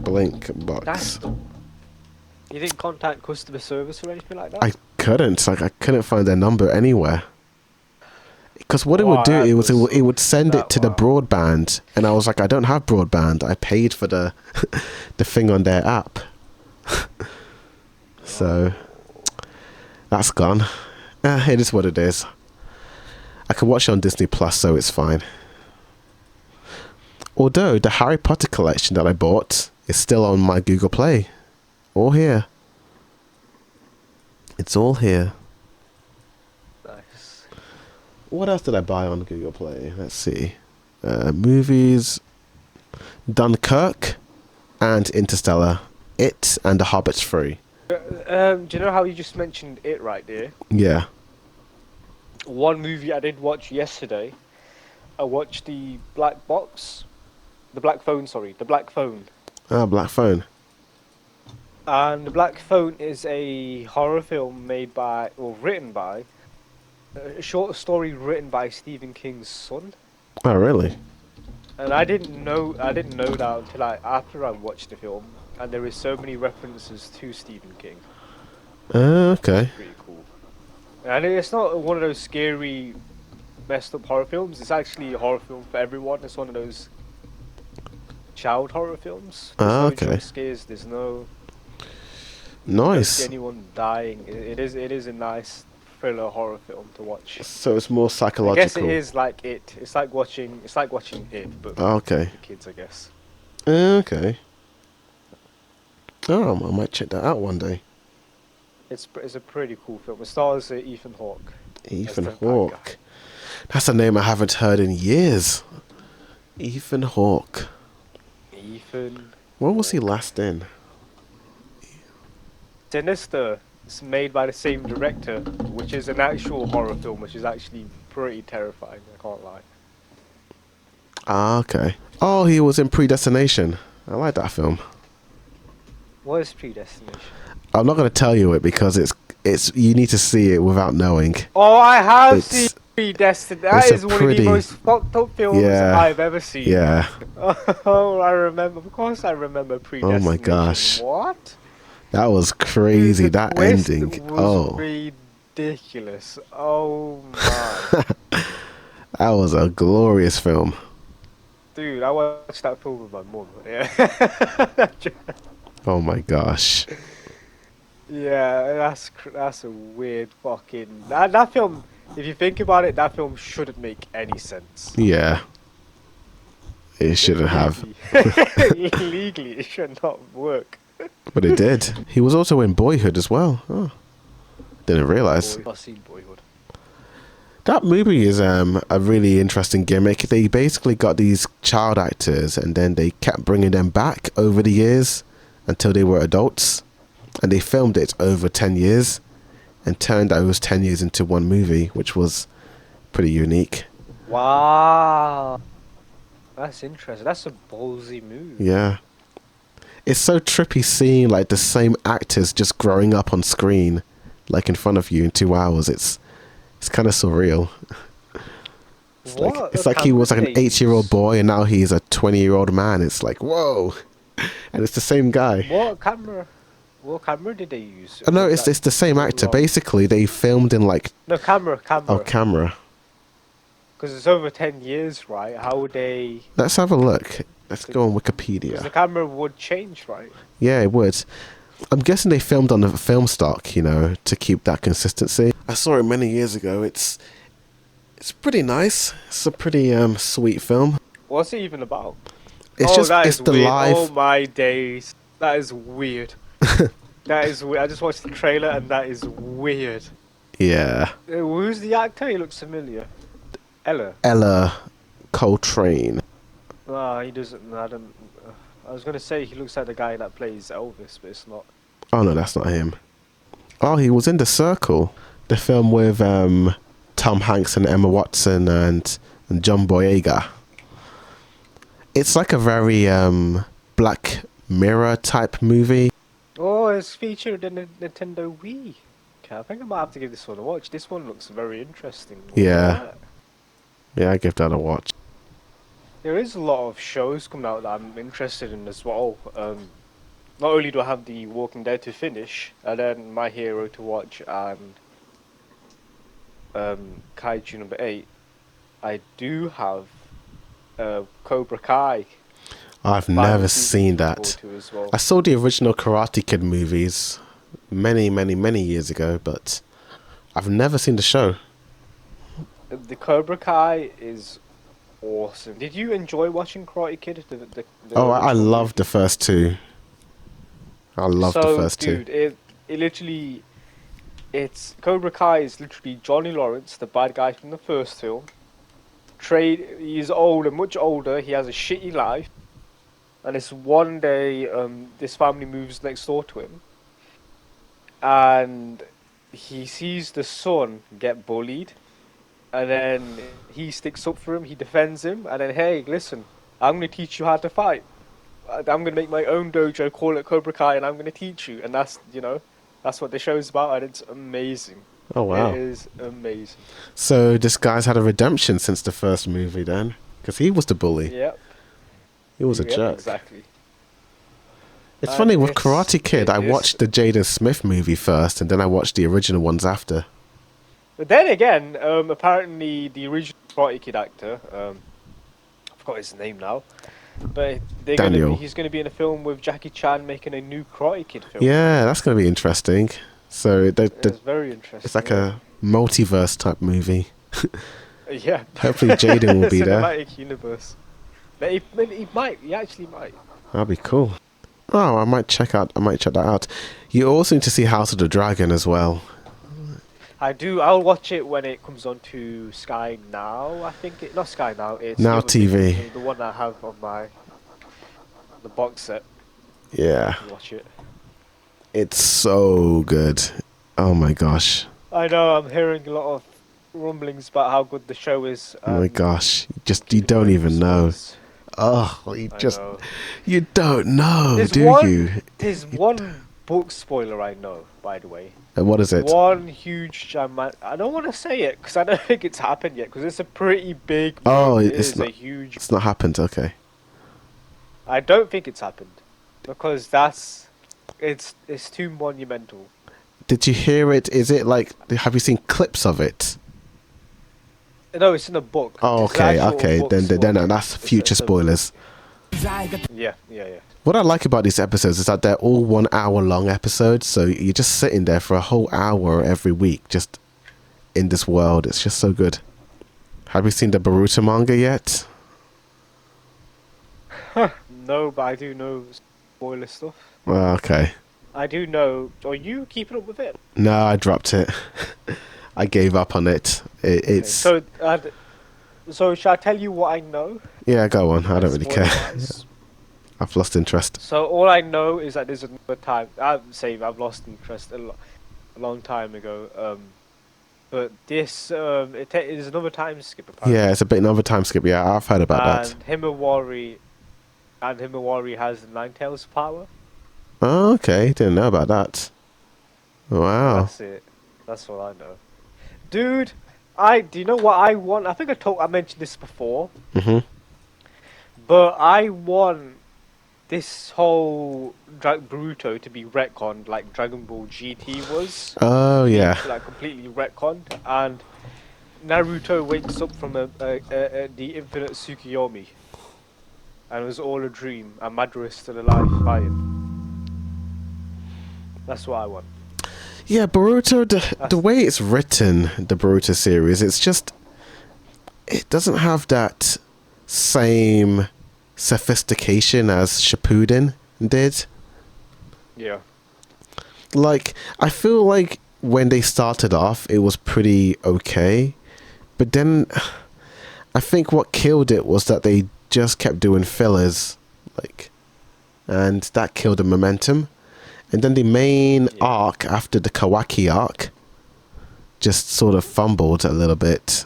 A: Blinkbox.
B: That's dumb. You didn't contact customer service or anything like that?
A: I couldn't. Like, I couldn't find their number anywhere. Because what it
B: Wow,
A: would do,
B: that
A: it would
B: does
A: send
B: suck.
A: it to the
B: Wow.
A: broadband, and I was like, I don't have broadband. I paid for the the thing on their app, so that's gone. It is what it is. I can watch it on Disney Plus, so it's fine. Although the Harry Potter collection that I bought is still on my Google Play, all here. It's all here.
B: Nice.
A: What else did I buy on Google Play? Let's see. Movies. Dunkirk and Interstellar. It and The Hobbit's free.
B: Do you know how you just mentioned it right there?
A: Yeah.
B: One movie I did watch yesterday, I watched The Black Phone.
A: Ah, Black Phone.
B: And The Black Phone is a horror film written by, a short story written by Stephen King's son.
A: Oh, really?
B: And I didn't know that until after I watched the film, and there is so many references to Stephen King.
A: Okay.
B: Pretty cool. And it's not one of those scary, messed up horror films. It's actually a horror film for everyone. It's one of those child horror films. There's
A: Ah,
B: no
A: okay.
B: jump scares. There's no. You don't
A: Nice.
B: see anyone dying. It is a nice thriller horror film to watch.
A: So it's more
B: I guess it
A: psychological.
B: is like it. It's like watching it, but
A: Ah, okay.
B: for kids, I guess.
A: Okay. Oh, I might check that out one day.
B: It's a pretty cool film. It stars Ethan Hawke.
A: Ethan
B: the bad
A: Hawke.
B: guy.
A: That's a name I haven't heard in years. Ethan Hawke.
B: Ethan.
A: What was he last in?
B: Sinister. It's made by the same director, which is an actual horror film, which is actually pretty terrifying. I can't lie.
A: Ah, okay. Oh, he was in Predestination. I like that film.
B: What is Predestination?
A: I'm not going to tell you it because it's you need to see it without knowing.
B: Oh, I have
A: It's-
B: seen Predestination. That
A: it's a
B: is one of
A: pretty-
B: the most fucked up films
A: Yeah.
B: I've ever seen.
A: Yeah.
B: Oh, I remember. Of course, I remember Predestination.
A: Oh my gosh.
B: What?
A: That was crazy.
B: Dude, the
A: That
B: twist
A: ending.
B: was
A: Oh,
B: ridiculous. Oh my.
A: that was a glorious film.
B: Dude, I watched that film with my mum. Yeah.
A: Oh my gosh.
B: Yeah, that's a weird fucking that film. If you think about it, that film shouldn't make any sense.
A: Yeah. It shouldn't have.
B: Legally, it should not work.
A: But it did. He was also in Boyhood as well. Oh, didn't realize.
B: I've seen Boyhood.
A: That movie is a really interesting gimmick. They basically got these child actors and then they kept bringing them back over the years until they were adults. And they filmed it over 10 years and turned those 10 years into one movie, which was pretty unique.
B: Wow, that's interesting. That's a ballsy move.
A: Yeah. It's so trippy seeing like the same actors just growing up on screen, like in front of you in 2 hours. It's kind of surreal. It's like he was like an 8-year-old boy and now he's a 20-year-old man. It's like, whoa. And it's the same guy.
B: What camera did they use?
A: Oh, no, it's the same actor. Basically, they filmed in like...
B: No, camera.
A: Oh, camera.
B: Because it's over 10 years, right? How would they...
A: Let's have a look. Let's go on
B: Because
A: Wikipedia.
B: the camera would change, right?
A: Yeah, it would. I'm guessing they filmed on the film stock, you know, to keep that consistency. I saw it many years ago. It's pretty nice. It's a pretty sweet film.
B: What's it even about?
A: It's
B: that
A: it's
B: is
A: the
B: weird.
A: live.
B: Oh my days. That is weird. That is weird. I just watched the trailer and that is weird.
A: Yeah.
B: Who's the actor? He looks familiar.
A: Ella Coltrane.
B: Ah, he doesn't. I don't. I was gonna say he looks like the guy that plays Elvis, but it's not.
A: Oh no, that's not him. Oh, he was in The Circle, the film with Tom Hanks and Emma Watson and John Boyega. It's like a very Black Mirror type movie.
B: Oh, it's featured in the Nintendo Wii. Okay, I think I might have to give this one a watch. This one looks very interesting.
A: Yeah. Yeah, I give that a watch.
B: There is a lot of shows coming out that I'm interested in as well. Not only do I have The Walking Dead to finish, and then My Hero to watch, and Kaiju No. 8, I do have Cobra Kai.
A: I've
B: that I'm
A: never
B: looking
A: seen
B: forward
A: that.
B: to as well.
A: I saw the original Karate Kid movies many years ago, but I've never seen the show.
B: The Cobra Kai is awesome. Did you enjoy watching Karate Kid?
A: Oh, I
B: original
A: loved the first two. I loved the first
B: dude,
A: two.
B: it literally, it's Cobra Kai is literally Johnny Lawrence, the bad guy from the first film. He's older, much older. He has a shitty life, and it's one day, this family moves next door to him, and he sees the son get bullied, and then he sticks up for him. He defends him, and then hey, listen, I'm gonna teach you how to fight. I'm gonna make my own dojo, call it Cobra Kai, and I'm gonna teach you. And that's what the show's about, and it's amazing.
A: Oh wow!
B: It is amazing.
A: So this guy's had a redemption since the first movie, then, because he was the bully.
B: Yep.
A: He was a
B: Yep,
A: jerk.
B: exactly.
A: It's
B: And
A: funny with Karate Kid. I
B: it is-
A: watched the Jaden Smith movie first, and then I watched the original ones after.
B: But then again, apparently the original Karate Kid actor, I forgot his name now. But
A: Daniel.
B: he's gonna be in a film with Jackie Chan making a new Karate Kid film.
A: Yeah, that's going to be interesting. So
B: It's very interesting.
A: it's like a multiverse type movie.
B: yeah.
A: Hopefully Jaden will be there.
B: Cinematic universe. But he might. He actually might.
A: That'd be cool. Oh, I might check that out. You also need to see House of the Dragon as well.
B: I do. I'll watch it when it comes on to Sky Now. I think not Sky Now. It's
A: Now
B: the other
A: TV.
B: thing, the one I have on the box set.
A: Yeah.
B: I'll watch it.
A: It's so good. Oh my gosh.
B: I know. I'm hearing a lot of rumblings about how good the show is.
A: Oh my gosh. You don't even know. Oh, you don't know, you?
B: There's one book spoiler I know, by the way.
A: What is it?
B: One huge giant. I don't want to say it because I don't think it's happened yet. Because it's a pretty big.
A: Oh,
B: it's not a huge.
A: It's not happened. Okay.
B: I don't think it's happened because it's too monumental.
A: Did you hear it? Is it like? Have you seen clips of it?
B: No, it's in a book.
A: Oh, okay. Then that's future spoilers.
B: Yeah.
A: What I like about these episodes is that they're all 1 hour long episodes, so you're just sitting there for a whole hour every week, just in this world. It's just so good. Have you seen the Boruto manga yet?
B: No, but I do know spoiler stuff.
A: Okay.
B: I do know. Are you keeping up with it?
A: No, I dropped it. I gave up on it. It's
B: okay. So shall I tell you what I know?
A: Yeah, go on. I don't really care. I've lost interest.
B: So all I know is that there's another time. I've lost interest a long time ago. But this is another time skip. Apparently.
A: Yeah, it's a bit another time skip. Yeah, I've heard about that.
B: And Himawari has the Nine Tails power.
A: Oh, okay. Didn't know about that. Wow.
B: That's it. That's all I know. Dude, do you know what I want? I think I mentioned this before.
A: Mhm.
B: But I want this whole Boruto to be retconned like Dragon Ball GT was.
A: Oh yeah.
B: Like completely retconned, and Naruto wakes up from the infinite Tsukuyomi, and it was all a dream, and Madara is still alive fighting. That's what I want.
A: Yeah, Boruto, the way it's written, the Boruto series, it doesn't have that same sophistication as Shippuden did.
B: Yeah.
A: Like, I feel like when they started off, it was pretty okay. But then, I think what killed it was that they just kept doing fillers. And that killed the momentum. And then the main arc after the Kawaki arc just sort of fumbled a little bit.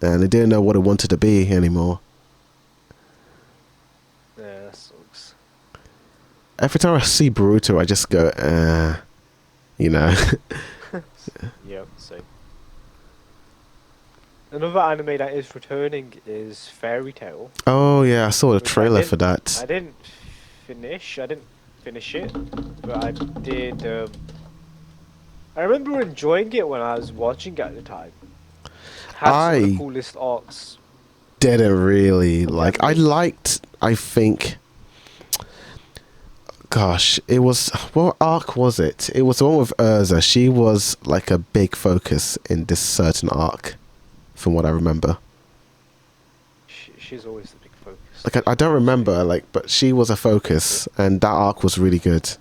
A: And they didn't know what it wanted to be anymore.
B: Yeah, that sucks.
A: Every time I see Boruto, I just go, you know.
B: Yeah, same. Another anime that is returning is Fairy Tail.
A: Oh yeah, I saw the trailer for that.
B: I didn't finish it, but I did. I remember enjoying it when I was watching it at the time. Had some of the coolest arcs.
A: Didn't really like. I think. Gosh, it was. What arc was it? It was the one with Urza. She was like a big focus in this certain arc, from what I remember.
B: She's always the big focus.
A: Like I don't remember, but she was a focus, and that arc was really good.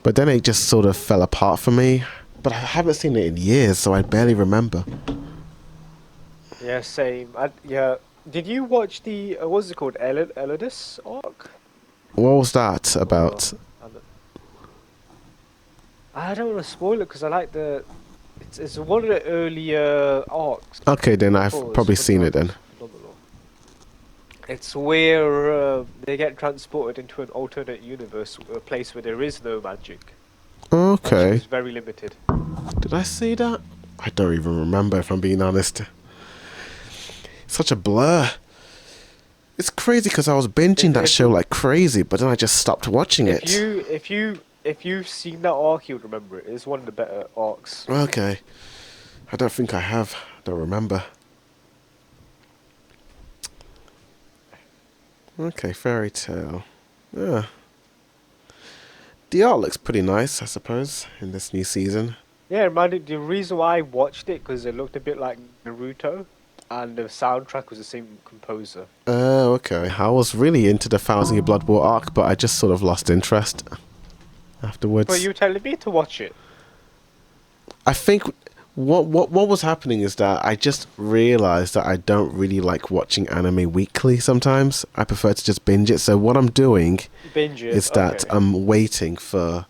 A: But then it just sort of fell apart for me. But I haven't seen it in years, so I barely remember.
B: Yeah, same. Yeah. Did you watch the what's it called, Elidus arc?
A: What was that about?
B: I don't want to spoil it because I like the. It's one of the earlier arcs.
A: Okay, then I've probably seen it then.
B: It's where they get transported into an alternate universe, a place where there is no magic.
A: Okay.
B: It's very limited.
A: Did I see that? I don't even remember, if I'm being honest. Such a blur. It's crazy because I was binging that show like crazy, but then I just stopped watching it.
B: If you've seen that arc, you'll remember it. It's one of the better arcs.
A: Okay. I don't think I have. I don't remember. Okay, fairy tale. Yeah. The art looks pretty nice, I suppose, in this new season.
B: Yeah, it reminded the reason why I watched it because it looked a bit like Naruto, and the soundtrack was the same composer.
A: Oh, okay. I was really into the Thousand Year Blood War arc, but I just sort of lost interest
B: But
A: afterwards.
B: you were telling me to watch it.
A: I think what was happening is that I just realized that I don't really like watching anime weekly sometimes. I prefer to just binge it. So what I'm doing
B: Binge it.
A: is that
B: Okay.
A: I'm waiting for,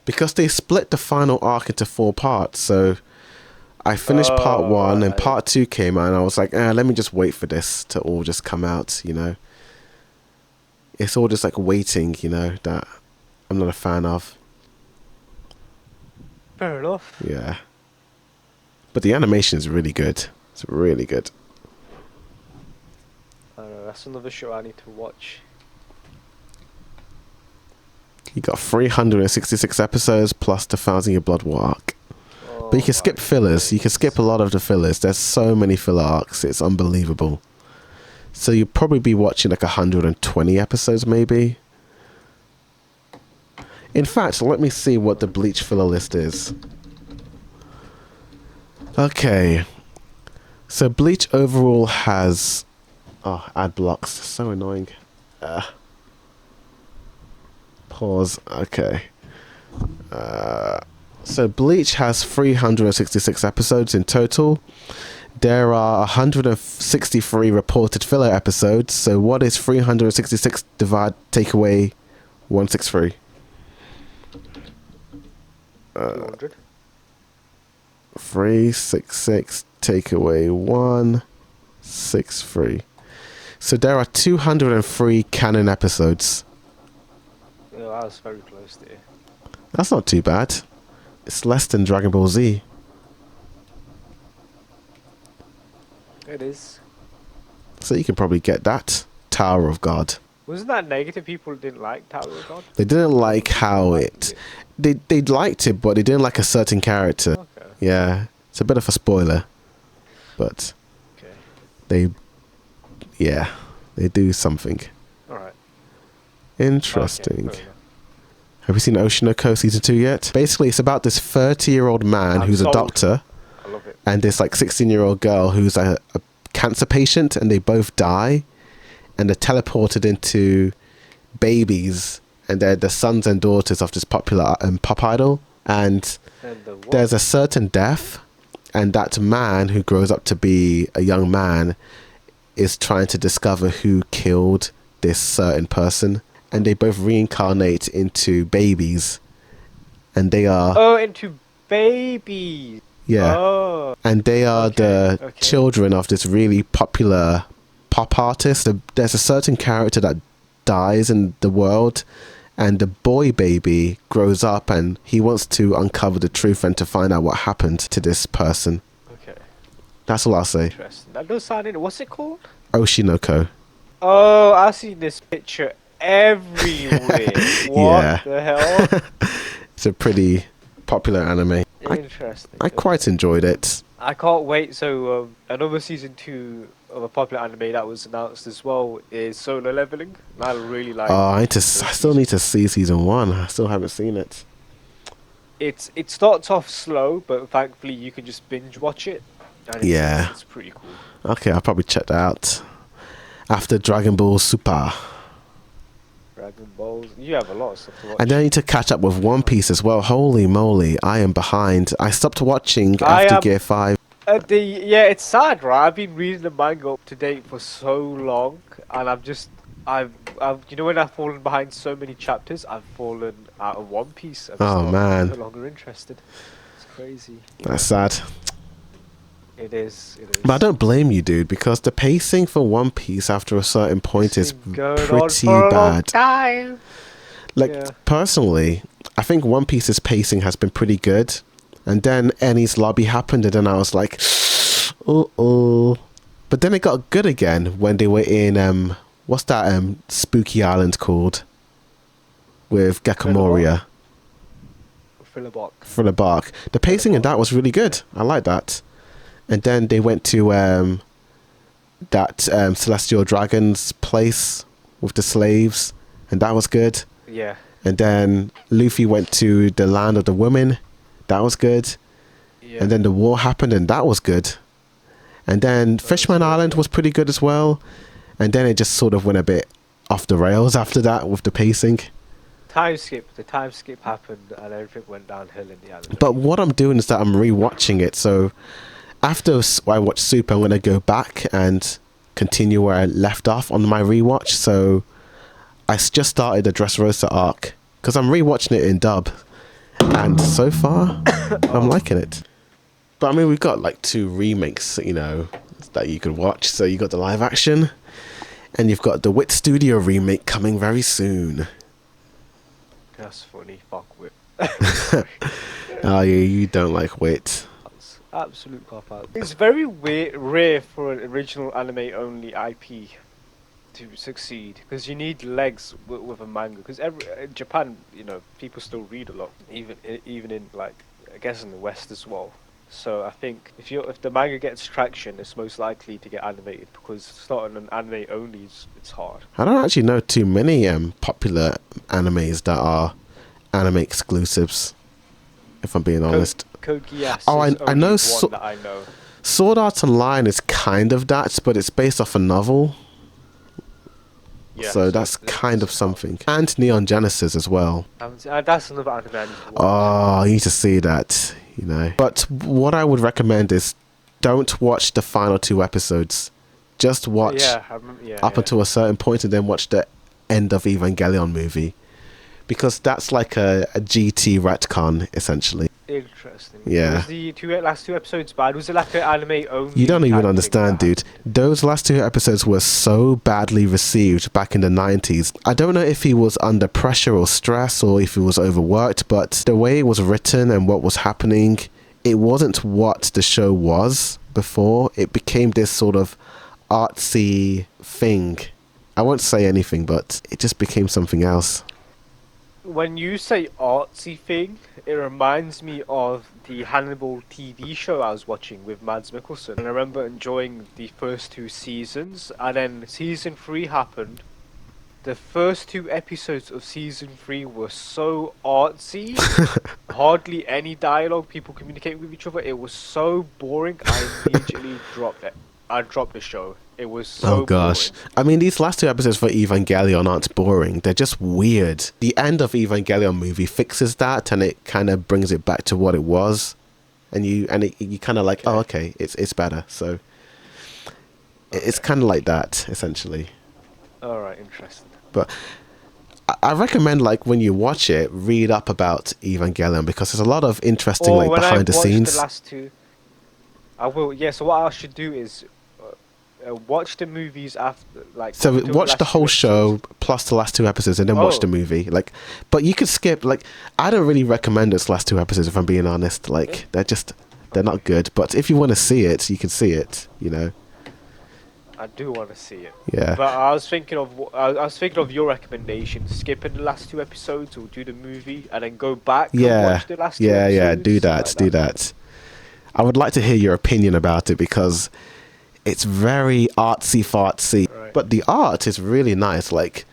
A: because they split the final arc into 4 parts. So I finished part one and
B: Right.
A: part two came out and I was like, let me just wait for this to all just come out, you know. It's all just like waiting, you know, that I'm not a fan of.
B: Fair enough.
A: Yeah. But the animation is really good. It's really good.
B: I don't know, that's another show I need to watch.
A: You got 366 episodes plus the Thousand Year Blood War arc. But you can skip fillers. You can skip a lot of the fillers. There's so many filler arcs. It's unbelievable. So you'll probably be watching like 120 episodes maybe. In fact, let me see what the Bleach filler list is. Okay. So Bleach overall has... Oh, ad blocks. So annoying. Pause. Okay. So Bleach has 366 episodes in total. There are 163 reported filler episodes. So what is 366 take away 163?
B: 200.
A: 366 take away 163. So there are 203 canon episodes.
B: Yeah, I was very close there.
A: That's not too bad. It's less than Dragon Ball Z.
B: It is.
A: So you can probably get that. Tower of God.
B: Wasn't that negative? People didn't like Tower of God?
A: They didn't like how it... They liked it, but they didn't like a certain character.
B: Okay.
A: Yeah. It's a bit of a spoiler. But
B: Okay.
A: they... Yeah. They do something.
B: Alright.
A: Interesting.
B: Okay, fair enough.
A: Have you seen Oshi no Ko season 2 yet? Basically, it's about this 30-year-old man
B: I'm
A: who's a
B: sold.
A: doctor
B: I love it.
A: and this like 16-year-old girl who's a cancer patient, and they both die, and they're teleported into babies, and they're the sons and daughters of this popular pop idol. And
B: And the what?
A: there's a certain death, and that man who grows up to be a young man is trying to discover who killed this certain person. And they both reincarnate into babies. And they are...
B: Oh, into babies.
A: yeah.
B: Oh.
A: And they are the
B: okay.
A: children of this really popular pop artist. There's a certain character that dies in the world, and the boy baby grows up and he wants to uncover the truth and to find out what happened to this person.
B: Okay.
A: That's all I'll say.
B: Interesting. That does sound in. What's it called?
A: Oshi no Ko.
B: Oh, I see this picture everywhere. What
A: Yeah.
B: the hell?
A: It's a pretty popular anime.
B: Interesting.
A: I quite enjoyed it.
B: I can't wait. So another season 2 of a popular anime that was announced as well is Solo Leveling. And I really like.
A: Oh, I still need to see season 1. I still haven't seen it.
B: It starts off slow, but thankfully you can just binge watch it. And it's pretty cool.
A: Okay, I'll probably check that out. After Dragon Ball Super.
B: Dragon Balls. You have a lot of stuff to watch.
A: And then I need to catch up with One Piece as well. Holy moly, I am behind. I stopped watching after Gear 5.
B: Yeah, it's sad, right? I've been reading the manga up to date for so long, and I've you know, when I've fallen behind so many chapters, I've fallen out of One Piece. I'm
A: man.
B: no longer interested. It's crazy.
A: That's sad.
B: It is.
A: But I don't blame you, dude, because the pacing for One Piece after a certain point is
B: It's been going on
A: pretty
B: for a long
A: bad.
B: time.
A: Like,
B: Yeah.
A: personally, I think One Piece's pacing has been pretty good. And then Enies Lobby happened, and then I was like, uh-oh. But then it got good again when they were in, what's that spooky island called? With Geckomoria.
B: Thriller
A: Bark. The pacing in that was really good. I like that. And then they went to that Celestial Dragon's place with the slaves, and that was good.
B: Yeah.
A: And then Luffy went to the land of the women. That was good.
B: Yeah.
A: And then the war happened, and that was good. And then Fishman Island was pretty good as well. And then it just sort of went a bit off the rails after that with the pacing.
B: The time skip happened, and everything went downhill in the anime.
A: But what I'm doing is that I'm rewatching it. So after I watch Super, I'm going to go back and continue where I left off on my rewatch. So I just started the Dressrosa arc because I'm rewatching it in dub, and so far I'm liking it. But I mean, we've got like 2 remakes, you know, that you could watch. So you got the live action, and you've got the Wit Studio remake coming very soon.
B: That's funny. Fuck Whip.
A: Oh, yeah, you don't like Wit.
B: That's absolute cop out. It's very rare for an original anime only IP to succeed, because you need legs with a manga. Because in Japan, you know, people still read a lot, even in, like, I guess in the West as well. So I think if the manga gets traction, it's most likely to get animated, because starting an anime only it's hard.
A: I don't actually know too many popular animes that are anime exclusives, if I'm being honest.
B: Code Geass.
A: Oh, I know.
B: That I know.
A: Sword Art Online is kind of that, but it's based off a novel.
B: Yeah,
A: so that's kind of something. And Neon Genesis as well.
B: That's another anime I need to watch.
A: Oh, you need to see that, you know. But what I would recommend is don't watch the final 2 episodes. Just watch up until a certain point, and then watch the end of Evangelion movie. Because that's like a GT retcon, essentially.
B: Interesting.
A: Yeah.
B: Was the last 2 episodes bad? Was it like an anime only?
A: You don't even understand, dude. Those last 2 episodes were so badly received back in the 90s. I don't know if he was under pressure or stress, or if he was overworked, but the way it was written and what was happening, it wasn't what the show was before. It became this sort of artsy thing. I won't say anything, but it just became something else.
B: When you say artsy thing, it reminds me of the Hannibal TV show I was watching with Mads Mikkelsen. And I remember enjoying the first 2 seasons, and then season 3 happened. The first 2 episodes of season 3 were so artsy, hardly any dialogue, people communicating with each other. It was so boring, I immediately dropped it. I dropped the show. It was so
A: Oh gosh.
B: boring.
A: I mean, these last 2 episodes for Evangelion aren't boring. They're just weird. The end of Evangelion movie fixes that, and it kind of brings it back to what it was. And you kind of like, oh, okay, it's better. So it's kind of like that, essentially.
B: All right, interesting.
A: But I recommend, like, when you watch it, read up about Evangelion, because there's a lot of interesting, like, behind the scenes.
B: The last 2, I will. Yeah. So what I should do is watch the movies after, like.
A: So watch the whole show plus the last 2 episodes, and then watch the movie. Like, but you could skip. Like, I don't really recommend those last 2 episodes, if I'm being honest. Like, they're not good. But if you want to see it, you can see it. You know.
B: I do want to see it.
A: Yeah.
B: But I was thinking of your recommendation: skipping the last 2 episodes, or do the movie and then go back. And watch the last 2 episodes.
A: Yeah. Do that. I would like to hear your opinion about it, because it's very artsy-fartsy. Right. But the art is really nice. Like,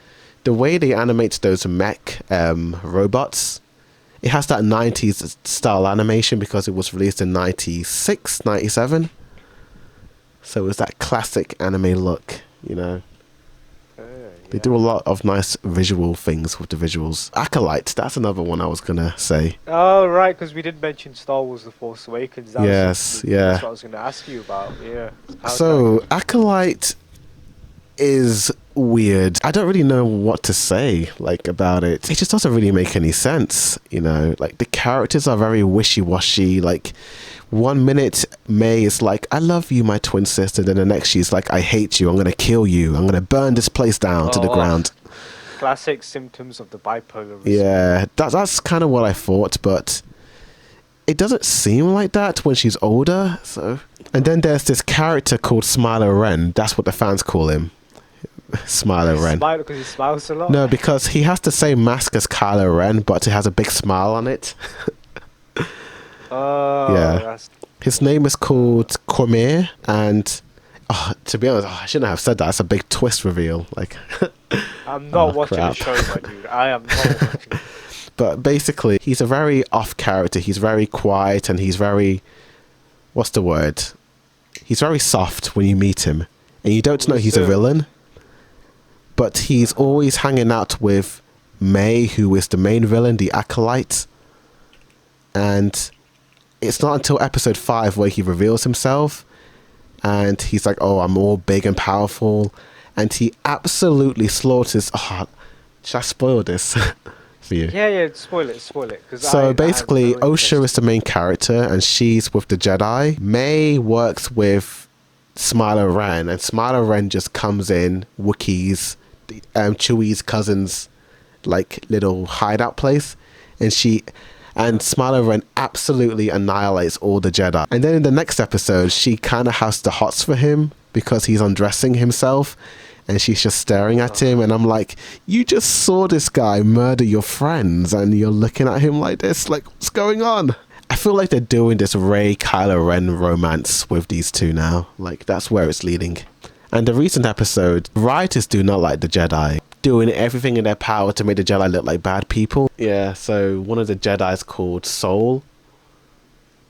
A: the way they animate those mech robots, it has that 90s style animation, because it was released in 96, 97. So it was that classic anime look, you know. They do a lot of nice visual things with the visuals. Acolyte, that's another one I was going to say.
B: Oh, right, because we did mention Star Wars The Force Awakens.
A: Yes.
B: That's what I was going to ask you about, yeah.
A: So, Acolyte is weird. I don't really know what to say, like, about it. It just doesn't really make any sense, you know. Like, the characters are very wishy-washy. Like, 1 minute May is like, I love you, my twin sister. Then the next she's like, I hate you. I'm going to kill you. I'm going to burn this place down to the ground.
B: Classic symptoms of the bipolar response.
A: Yeah, that's kind of what I thought, but it doesn't seem like that when she's older. So, and then there's this character called Smiler Ren. That's what the fans call him. Smiler Ren.
B: Because he smiles a lot?
A: No, because he has the same mask as Kylo Ren, but it has a big smile on it. Yeah. His name is called Cormier, and to be honest, I shouldn't have said that. It's a big twist reveal. Like,
B: I'm not watching
A: crap.
B: the show, my dude. I am not watching it.
A: But basically, he's a very off character. He's very quiet and he's very, what's the word? He's very soft when you meet him. And you don't know he's a villain. But he's always hanging out with May, who is the main villain, the acolyte. And it's not until episode 5 where he reveals himself. And he's like, oh, I'm all big and powerful. And he absolutely slaughters... Oh, should I spoil this for you?
B: Yeah, spoil it.
A: So basically, Osha is the main character, and she's with the Jedi. May works with Smiler Ren, and Smiler Ren just comes in, Wookiees, Chewie's cousin's like little hideout place, and Smiler Ren absolutely annihilates all the Jedi. And then in the next episode, she kind of has the hots for him because he's undressing himself. And she's just staring at him, and I'm like, you just saw this guy murder your friends, and you're looking at him like this, like, what's going on? I feel like they're doing this Kylo Ren romance with these two now. Like, that's where it's leading. And the recent episode, writers do not like the Jedi, doing everything in their power to make the Jedi look like bad people. Yeah, so one of the Jedis called Soul,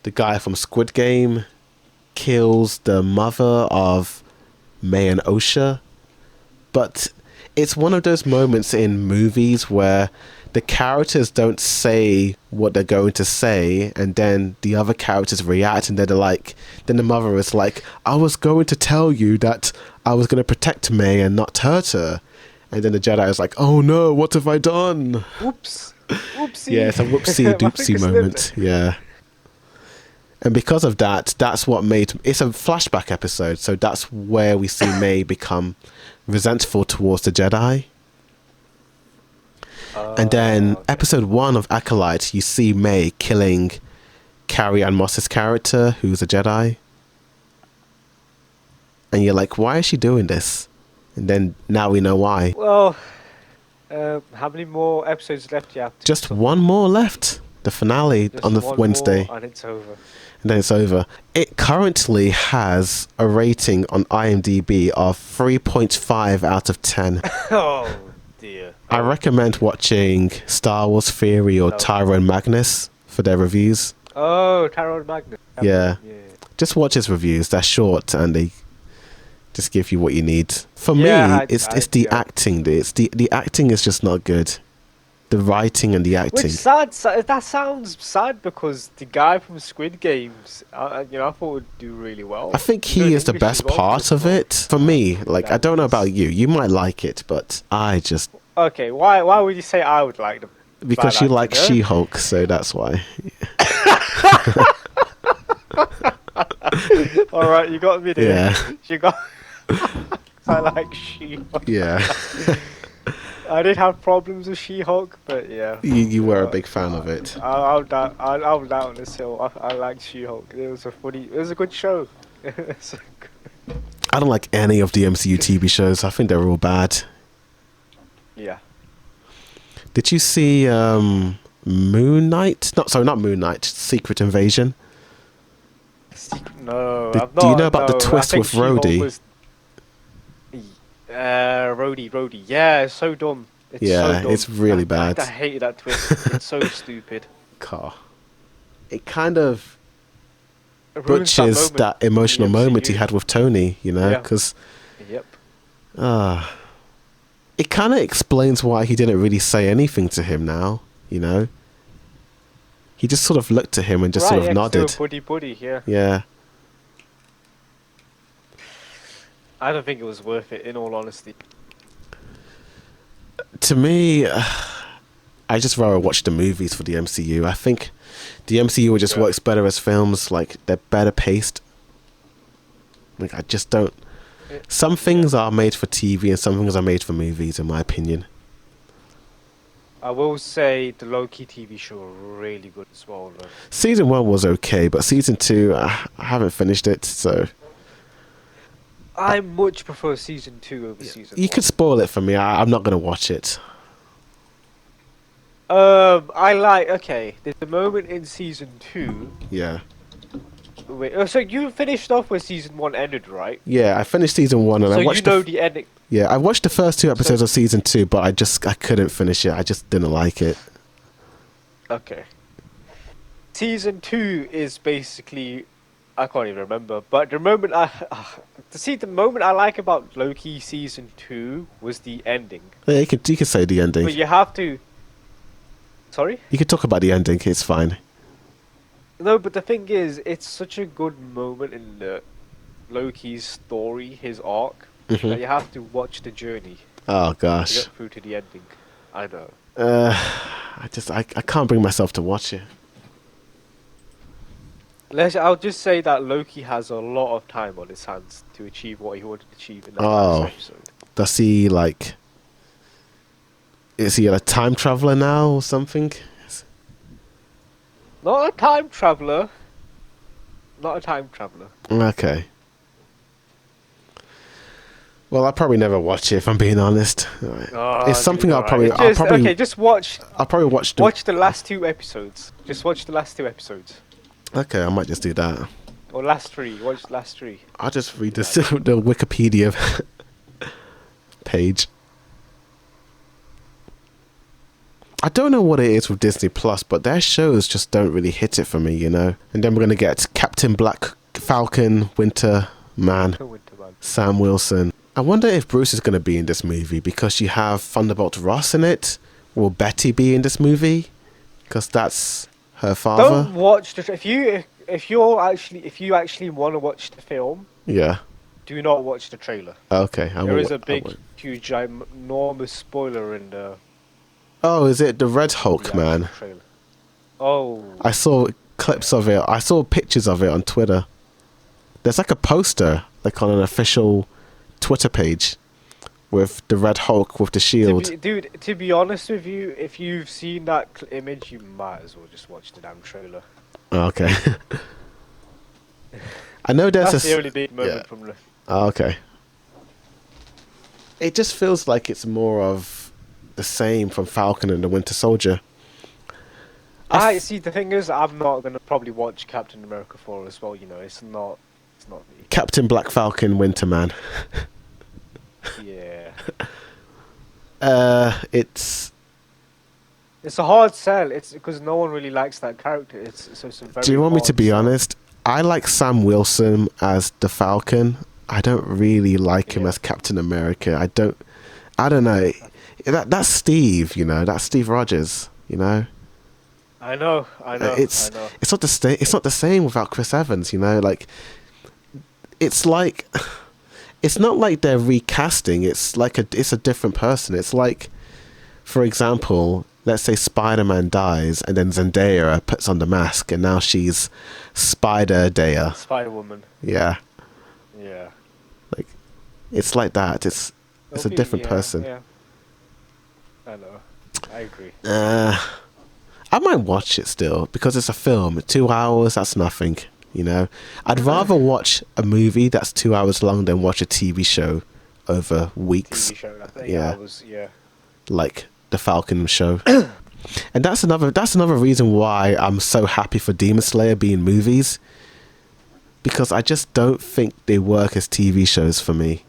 A: the guy from Squid Game, kills the mother of May and Osha. But it's one of those moments in movies where the characters don't say what they're going to say, and then the other characters react, and then the mother is like, I was going to tell you that I was going to protect May and not hurt her. And then the Jedi is like, oh no, what have I done?
B: Oops. Oopsie.
A: Yeah, it's a whoopsie doopsie moment. Yeah. And because of that, that's what it's a flashback episode, so that's where we see May become resentful towards the Jedi. And then episode 1 of Acolyte, you see May killing Carrie-Anne Moss's character, who's a Jedi. And you're like, why is she doing this? And then now we know why.
B: Well, how many more episodes left you have to?
A: Just one more left. The finale on the Wednesday.
B: And it's over.
A: And then it's over. It currently has a rating on IMDb of 3.5 out of 10.
B: Oh, dear.
A: I recommend watching Star Wars Theory or Tyrone Magnus for their reviews.
B: Oh, Tyrone Magnus.
A: Yeah. Just watch his reviews. They're short and they just give you what you need. For me, it's the acting. The acting is just not good. The writing and the acting.
B: Which sad. That sounds sad because the guy from Squid Games, I thought would do really well.
A: I think he is the best part of it. For me, like, I don't know about you. You might like it, but I just...
B: Okay, why would you say I would like them?
A: Because you like She-Hulk, so that's why.
B: Alright, you got me there.
A: Yeah.
B: You got... I like She-Hulk.
A: Yeah.
B: I did have problems with She-Hulk, but yeah.
A: You were a big fan of it.
B: I'll down on this hill. I like She-Hulk. It was a good show.
A: I don't like any of the MCU TV shows. I think they're all bad.
B: Yeah.
A: Did you see Moon Knight? Not Moon Knight. Secret Invasion.
B: No,
A: do you know about the twist with Rhodey?
B: Rhodey. Yeah, it's so dumb. It's so dumb.
A: It's really bad.
B: I hated that twist. It's so stupid.
A: It kind of butchers that emotional moment he had with Tony, you know, because it kind of explains why he didn't really say anything to him now, you know. He just sort of looked at him and just sort of nodded.
B: Buddy, yeah.
A: Yeah.
B: I don't think it was worth it, in all honesty.
A: To me, I just rather watch the movies for the MCU. I think the MCU just works better as films. Like, they're better paced. Like, I just don't... Some things are made for TV and some things are made for movies, in my opinion.
B: I will say the Loki TV show are really good as well, though.
A: Season 1 was okay, but Season 2, I haven't finished it, so...
B: I much prefer Season 2 over Season 1.
A: You could spoil it for me. I'm not going to watch it.
B: There's a moment in Season 2...
A: Yeah.
B: Wait, so you finished off where Season 1 ended, right?
A: Yeah, I finished Season 1 and I watched...
B: So you know the ending...
A: Yeah, I watched the first 2 episodes of season 2, but I couldn't finish it. I just didn't like it.
B: Okay. Season 2 is basically, I can't even remember, but the moment the moment I like about Loki season 2 was the ending.
A: Yeah, you can say the ending.
B: But you have to. Sorry?
A: You can talk about the ending. It's fine.
B: No, but the thing is, it's such a good moment in Loki's story, his arc, that you have to watch the journey
A: Oh
B: to
A: gosh.
B: get through to the ending. I know.
A: I can't bring myself to watch it.
B: I'll just say that Loki has a lot of time on his hands to achieve what he wanted to achieve in the
A: Oh.
B: last episode.
A: Does he like? Is he a time traveler now or something?
B: Not a time traveler. Not a time traveler.
A: Okay. Well, I'll probably never watch it if I'm being honest. It's something I'll probably
B: okay. Just watch.
A: I'll probably watch
B: the last 2 episodes. Just watch the last 2 episodes.
A: Okay, I might just do that.
B: Or last 3. Watch the last 3.
A: I'll just read the Wikipedia page. I don't know what it is with Disney Plus, but their shows just don't really hit it for me, you know. And then we're gonna get Captain Black Falcon, Winter Man, Sam Wilson. I wonder if Bruce is gonna be in this movie because you have Thunderbolt Ross in it. Will Betty be in this movie? Because that's her father.
B: Don't watch the. If you actually want to watch the film,
A: Yeah.
B: do not watch the trailer.
A: Okay.
B: There is a big, huge, enormous spoiler in the.
A: Oh, is it the Red Hulk man?
B: Trailer. Oh.
A: I saw clips of it. I saw pictures of it on Twitter. There's like a poster, like on an official Twitter page, with the Red Hulk with the shield.
B: To be honest with you, if you've seen that image, you might as well just watch the damn trailer.
A: Okay. I know there's
B: That's the only big moment from the.
A: Okay. It just feels like it's more of the same from Falcon and the Winter Soldier.
B: I see. The thing is, I'm not gonna probably watch Captain America 4 as well. You know, it's not me.
A: Captain Black Falcon, Winter Man.
B: Yeah.
A: It's
B: a hard sell. It's because no one really likes that character. It's a very.
A: Do you want me to be
B: sell.
A: honest? I like Sam Wilson as the Falcon. I don't really like him as Captain America. I don't know. That's Steve, you know. That's Steve Rogers, you know.
B: I know.
A: It's not the same without Chris Evans, you know. Like, it's not like they're recasting. It's a different person. It's like, for example, let's say Spider-Man dies and then Zendaya puts on the mask and now she's Spider-Daya.
B: Spider-Woman.
A: Yeah.
B: Yeah.
A: Like, it's like that. It's a different person.
B: Yeah. I know. I agree.
A: I might watch it still because it's a film. 2 hours, that's nothing, you know. I'd rather watch a movie that's 2 hours long than watch a TV show over weeks.
B: TV show, I think.
A: Yeah. Like the Falcon show. And that's another reason why I'm so happy for Demon Slayer being movies, because I just don't think they work as TV shows for me.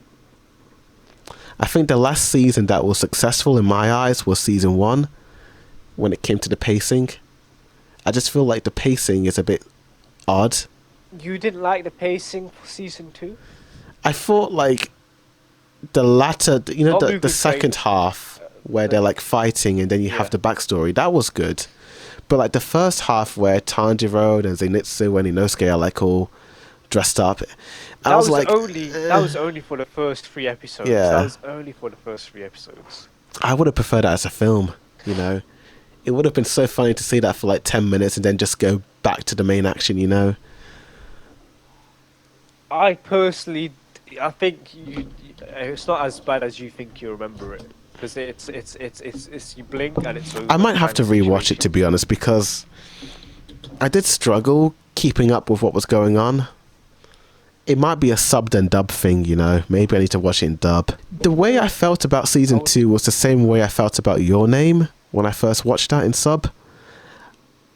A: I think the last season that was successful in my eyes was season 1 when it came to the pacing. I just feel like the pacing is a bit odd.
B: You didn't like the pacing for season 2?
A: I thought like the latter, you know, the second half where they're like fighting and then you have the backstory, that was good. But like the first half where Tanjiro and Zenitsu and Inosuke are like all dressed up,
B: that was only for the first 3 episodes.
A: Yeah.
B: That was only for the first 3 episodes.
A: I would have preferred that as a film, you know. It would have been so funny to see that for like 10 minutes and then just go back to the main action, you know.
B: I think it's not as bad as you think you remember it, because it's you blink and it's over.
A: I might have to rewatch it, to be honest, because I did struggle keeping up with what was going on. It might be a subbed and dub thing, you know. Maybe I need to watch it in dub. The way I felt about season 2 was the same way I felt about Your Name when I first watched that in sub.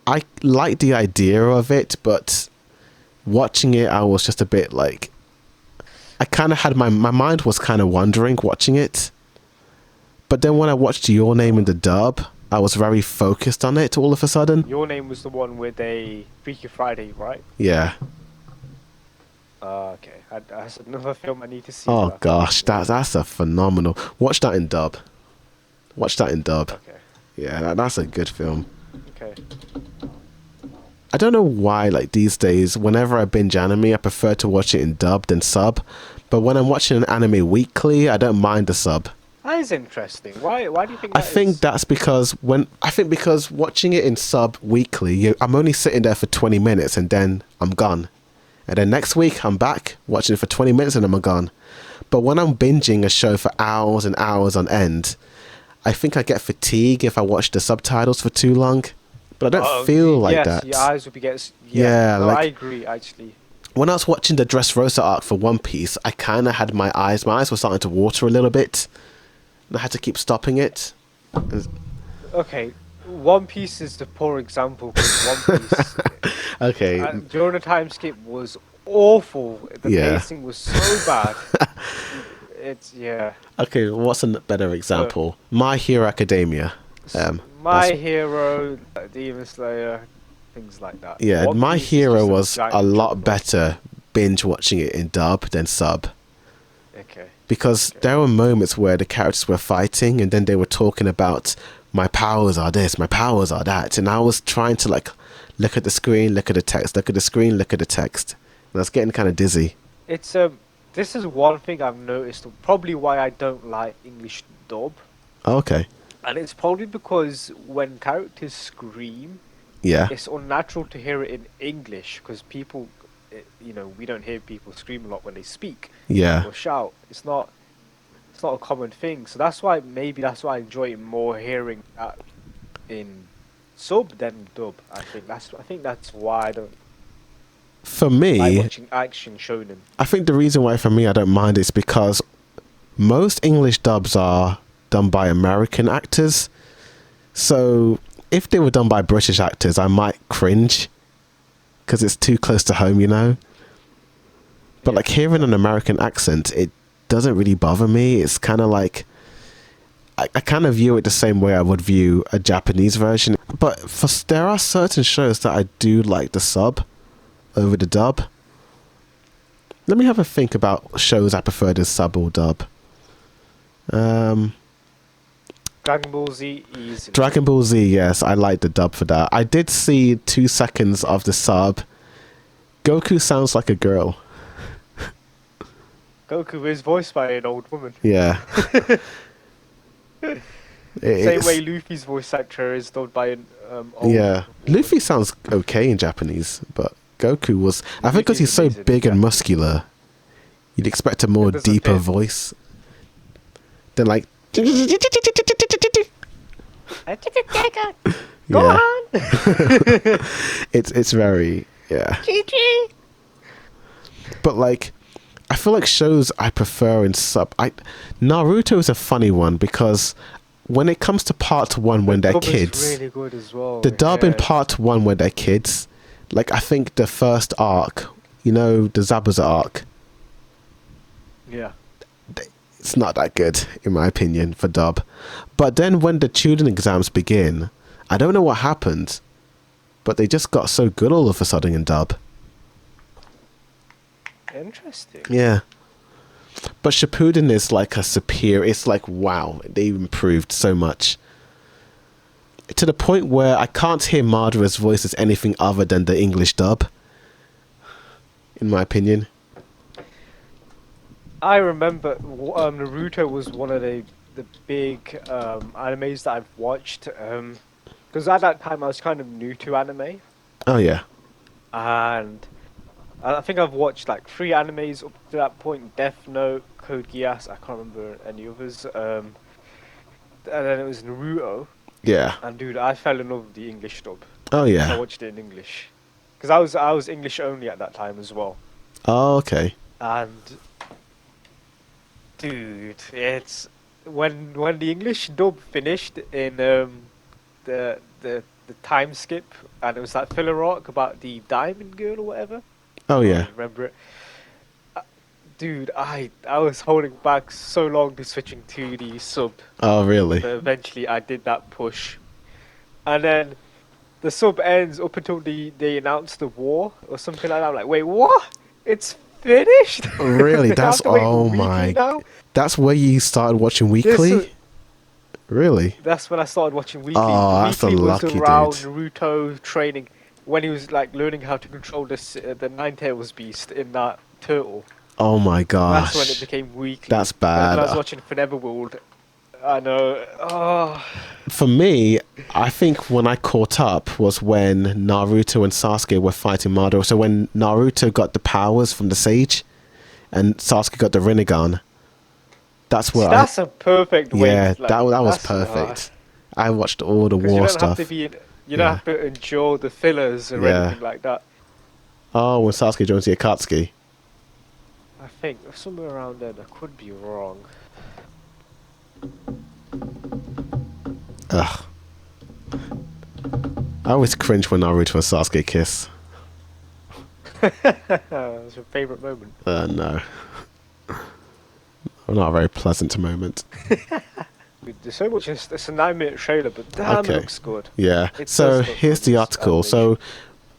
A: I liked the idea of it, but watching it, I was just a bit like, I kind of had my mind was kind of wandering watching it. But then when I watched Your Name in the dub, I was very focused on it all of a sudden.
B: Your Name was the one with a Freaky Friday, right?
A: Yeah.
B: Okay. That's another film I need to see.
A: Oh gosh, that's a phenomenal. Watch that in dub. Watch that in dub.
B: Okay.
A: Yeah, that's a good film.
B: Okay.
A: I don't know why, like these days, whenever I binge anime, I prefer to watch it in dub than sub. But when I'm watching an anime weekly, I don't mind the sub.
B: That is interesting. Why do you think that
A: I think
B: is?
A: that's because because watching it in sub weekly, I'm only sitting there for 20 minutes and then I'm gone. And then next week I'm back watching it for 20 minutes and then I'm gone. But when I'm binging a show for hours and hours on end, I think I get fatigue if I watch the subtitles for too long. But I don't feel like
B: yes,
A: that.
B: Your eyes will be getting.
A: Yeah,
B: no,
A: like,
B: I agree actually.
A: when I was watching the Dressrosa arc for One Piece, I kind of had my eyes were starting to water a little bit. And I had to keep stopping it.
B: Okay, One Piece is the poor example because One Piece
A: Okay.
B: during the time skip was awful. The
A: Yeah.
B: pacing was so bad. Yeah.
A: Okay, what's a better example? My Hero Academia.
B: My Hero, Demon Slayer, things like that.
A: Yeah,
B: One
A: My
B: Piece is
A: Hero
B: just
A: was
B: giant
A: a lot
B: jump.
A: better binge watching it in dub than sub.
B: Okay.
A: Because there were moments where the characters were fighting and then they were talking about my powers are this, my powers are that. And I was trying to like look at the screen, look at the text, look at the screen, look at the text. And I was getting kind of dizzy.
B: It's this is one thing I've noticed. Probably why I don't like English dub,
A: Oh, okay.
B: and it's probably because when characters scream,
A: Yeah.
B: it's unnatural to hear it in English because people, we don't hear people scream a lot when they speak
A: Yeah.
B: or shout. It's not a common thing. So that's why I enjoy it more hearing that in sub than dub. I think that's why I don't
A: For
B: like
A: me,
B: watching action shonen.
A: I think the reason why for me I don't mind is because most English dubs are done by American actors. So if they were done by British actors, I might cringe because it's too close to home, you know? But like hearing an American accent, it doesn't really bother me. It's kind of like, I kind of view it the same way I would view a Japanese version. But there are certain shows that I do like the sub over the dub. Let me have a think about shows I prefer the sub or dub.
B: Dragon Ball Z easily.
A: Dragon Ball Z, yes, I like the dub for that. I did see 2 seconds of the sub. Goku sounds like a girl.
B: Goku is voiced by an old woman.
A: Yeah.
B: Same way Luffy's voice actor is done by an old
A: Yeah.
B: woman.
A: Luffy sounds okay in Japanese, but Goku was... I think because
B: Luffy's
A: he's so
B: amazing,
A: big and
B: yeah.
A: muscular, you'd expect a more
B: It doesn't
A: deeper
B: fit.
A: voice than like...
B: Go
A: Yeah.
B: on!
A: It's very... Yeah. But like, I feel like shows I prefer in sub. Naruto is a funny one because when it comes to part one when they're
B: Dub is
A: kids,
B: really good as well.
A: the dub in
B: yeah.
A: part one when they're kids, like I think the first arc, the Zabuza arc,
B: Yeah.
A: it's not that good in my opinion for dub. But then when the children exams begin, I don't know what happened, but they just got so good all of a sudden in dub.
B: Interesting.
A: Yeah. But Shippuden is like a superior... It's like, wow, they improved so much. To the point where I can't hear Madara's voice as anything other than the English dub. In my opinion.
B: I remember Naruto was one of the big animes that I've watched. Because at that time I was kind of new to anime.
A: Oh, yeah.
B: And I think I've watched like 3 animes up to that point. Death Note, Code Geass, I can't remember any others. And then it was Naruto.
A: Yeah.
B: And dude, I fell in love with the English dub.
A: Oh,
B: I
A: yeah.
B: watched it in English. Because I was English only at that time as well.
A: Oh, okay.
B: And dude, it's when the English dub finished in the time skip, and it was that filler arc about the Diamond Girl or whatever.
A: Oh,
B: I
A: yeah.
B: remember it. Dude, I was holding back so long to switching to the sub,
A: Oh, really?
B: but eventually I did that push. And then the sub ends up until they announce the war or something like that. I'm like, wait, what? It's finished?
A: Really?
B: I have
A: That's
B: to wait
A: oh
B: weekly
A: my.
B: now?
A: That's where you started watching
B: This
A: weekly?
B: was-
A: Really?
B: That's when I started watching weekly.
A: Oh, that's
B: Weekly was
A: unlucky,
B: around
A: dude.
B: Naruto training when he was like learning how to control the Nine Tails beast in that turtle.
A: Oh my
B: That's when it
A: gosh.
B: became weekly.
A: That's
B: And then
A: bad.
B: I was watching Forever World. I know. Oh,
A: For me, I think when I caught up was when Naruto and Sasuke were fighting Madara. So when Naruto got the powers from the Sage and Sasuke got the Rinnegan, that's
B: see,
A: where
B: that's a perfect way.
A: yeah,
B: To, like,
A: that was
B: that's,
A: perfect. I watched all the
B: because you
A: war
B: don't have to
A: stuff.
B: be. You don't
A: Yeah.
B: have to endure the fillers or
A: Yeah.
B: anything like that.
A: Oh, when Sasuke joins the Akatsuki.
B: I think somewhere around then. I could be wrong.
A: Ugh. I always cringe when Naruto and Sasuke kiss.
B: That's your favorite moment.
A: No. Not a very pleasant moment.
B: Dude, there's so much. It's a 9-minute trailer, but damn,
A: Okay.
B: it looks good.
A: Yeah.
B: It
A: So
B: does look
A: here's
B: good,
A: the
B: this
A: article. So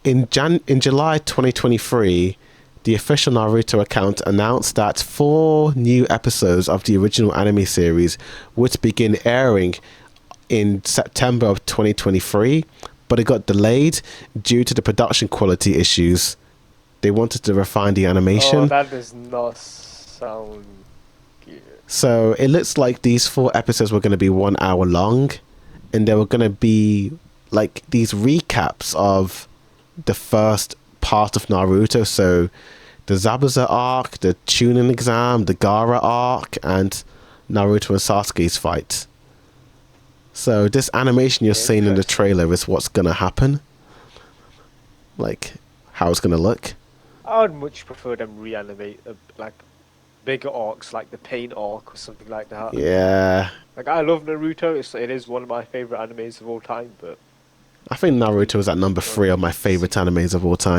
A: in July 2023, the official Naruto account announced that 4 new episodes of the original anime series would begin airing in September of 2023, but it got delayed due to the production quality issues. They wanted to refine the animation.
B: Oh, that does not sound good.
A: So it looks like these 4 episodes were going to be 1 hour long, and they were going to be like these recaps of the first part of Naruto. So the Zabuza arc, the Chunin exam, the Gaara arc, and Naruto and Sasuke's fight. So this animation you're seeing in the
B: Interesting.
A: trailer is what's going to happen. Like, how it's going to look.
B: I would much prefer them reanimate like bigger arcs, like the Pain arc or something like that.
A: Yeah.
B: Like I love Naruto. It is one of my favorite animes of all time. But
A: I think Naruto is at number 3 of my favorite animes of all time.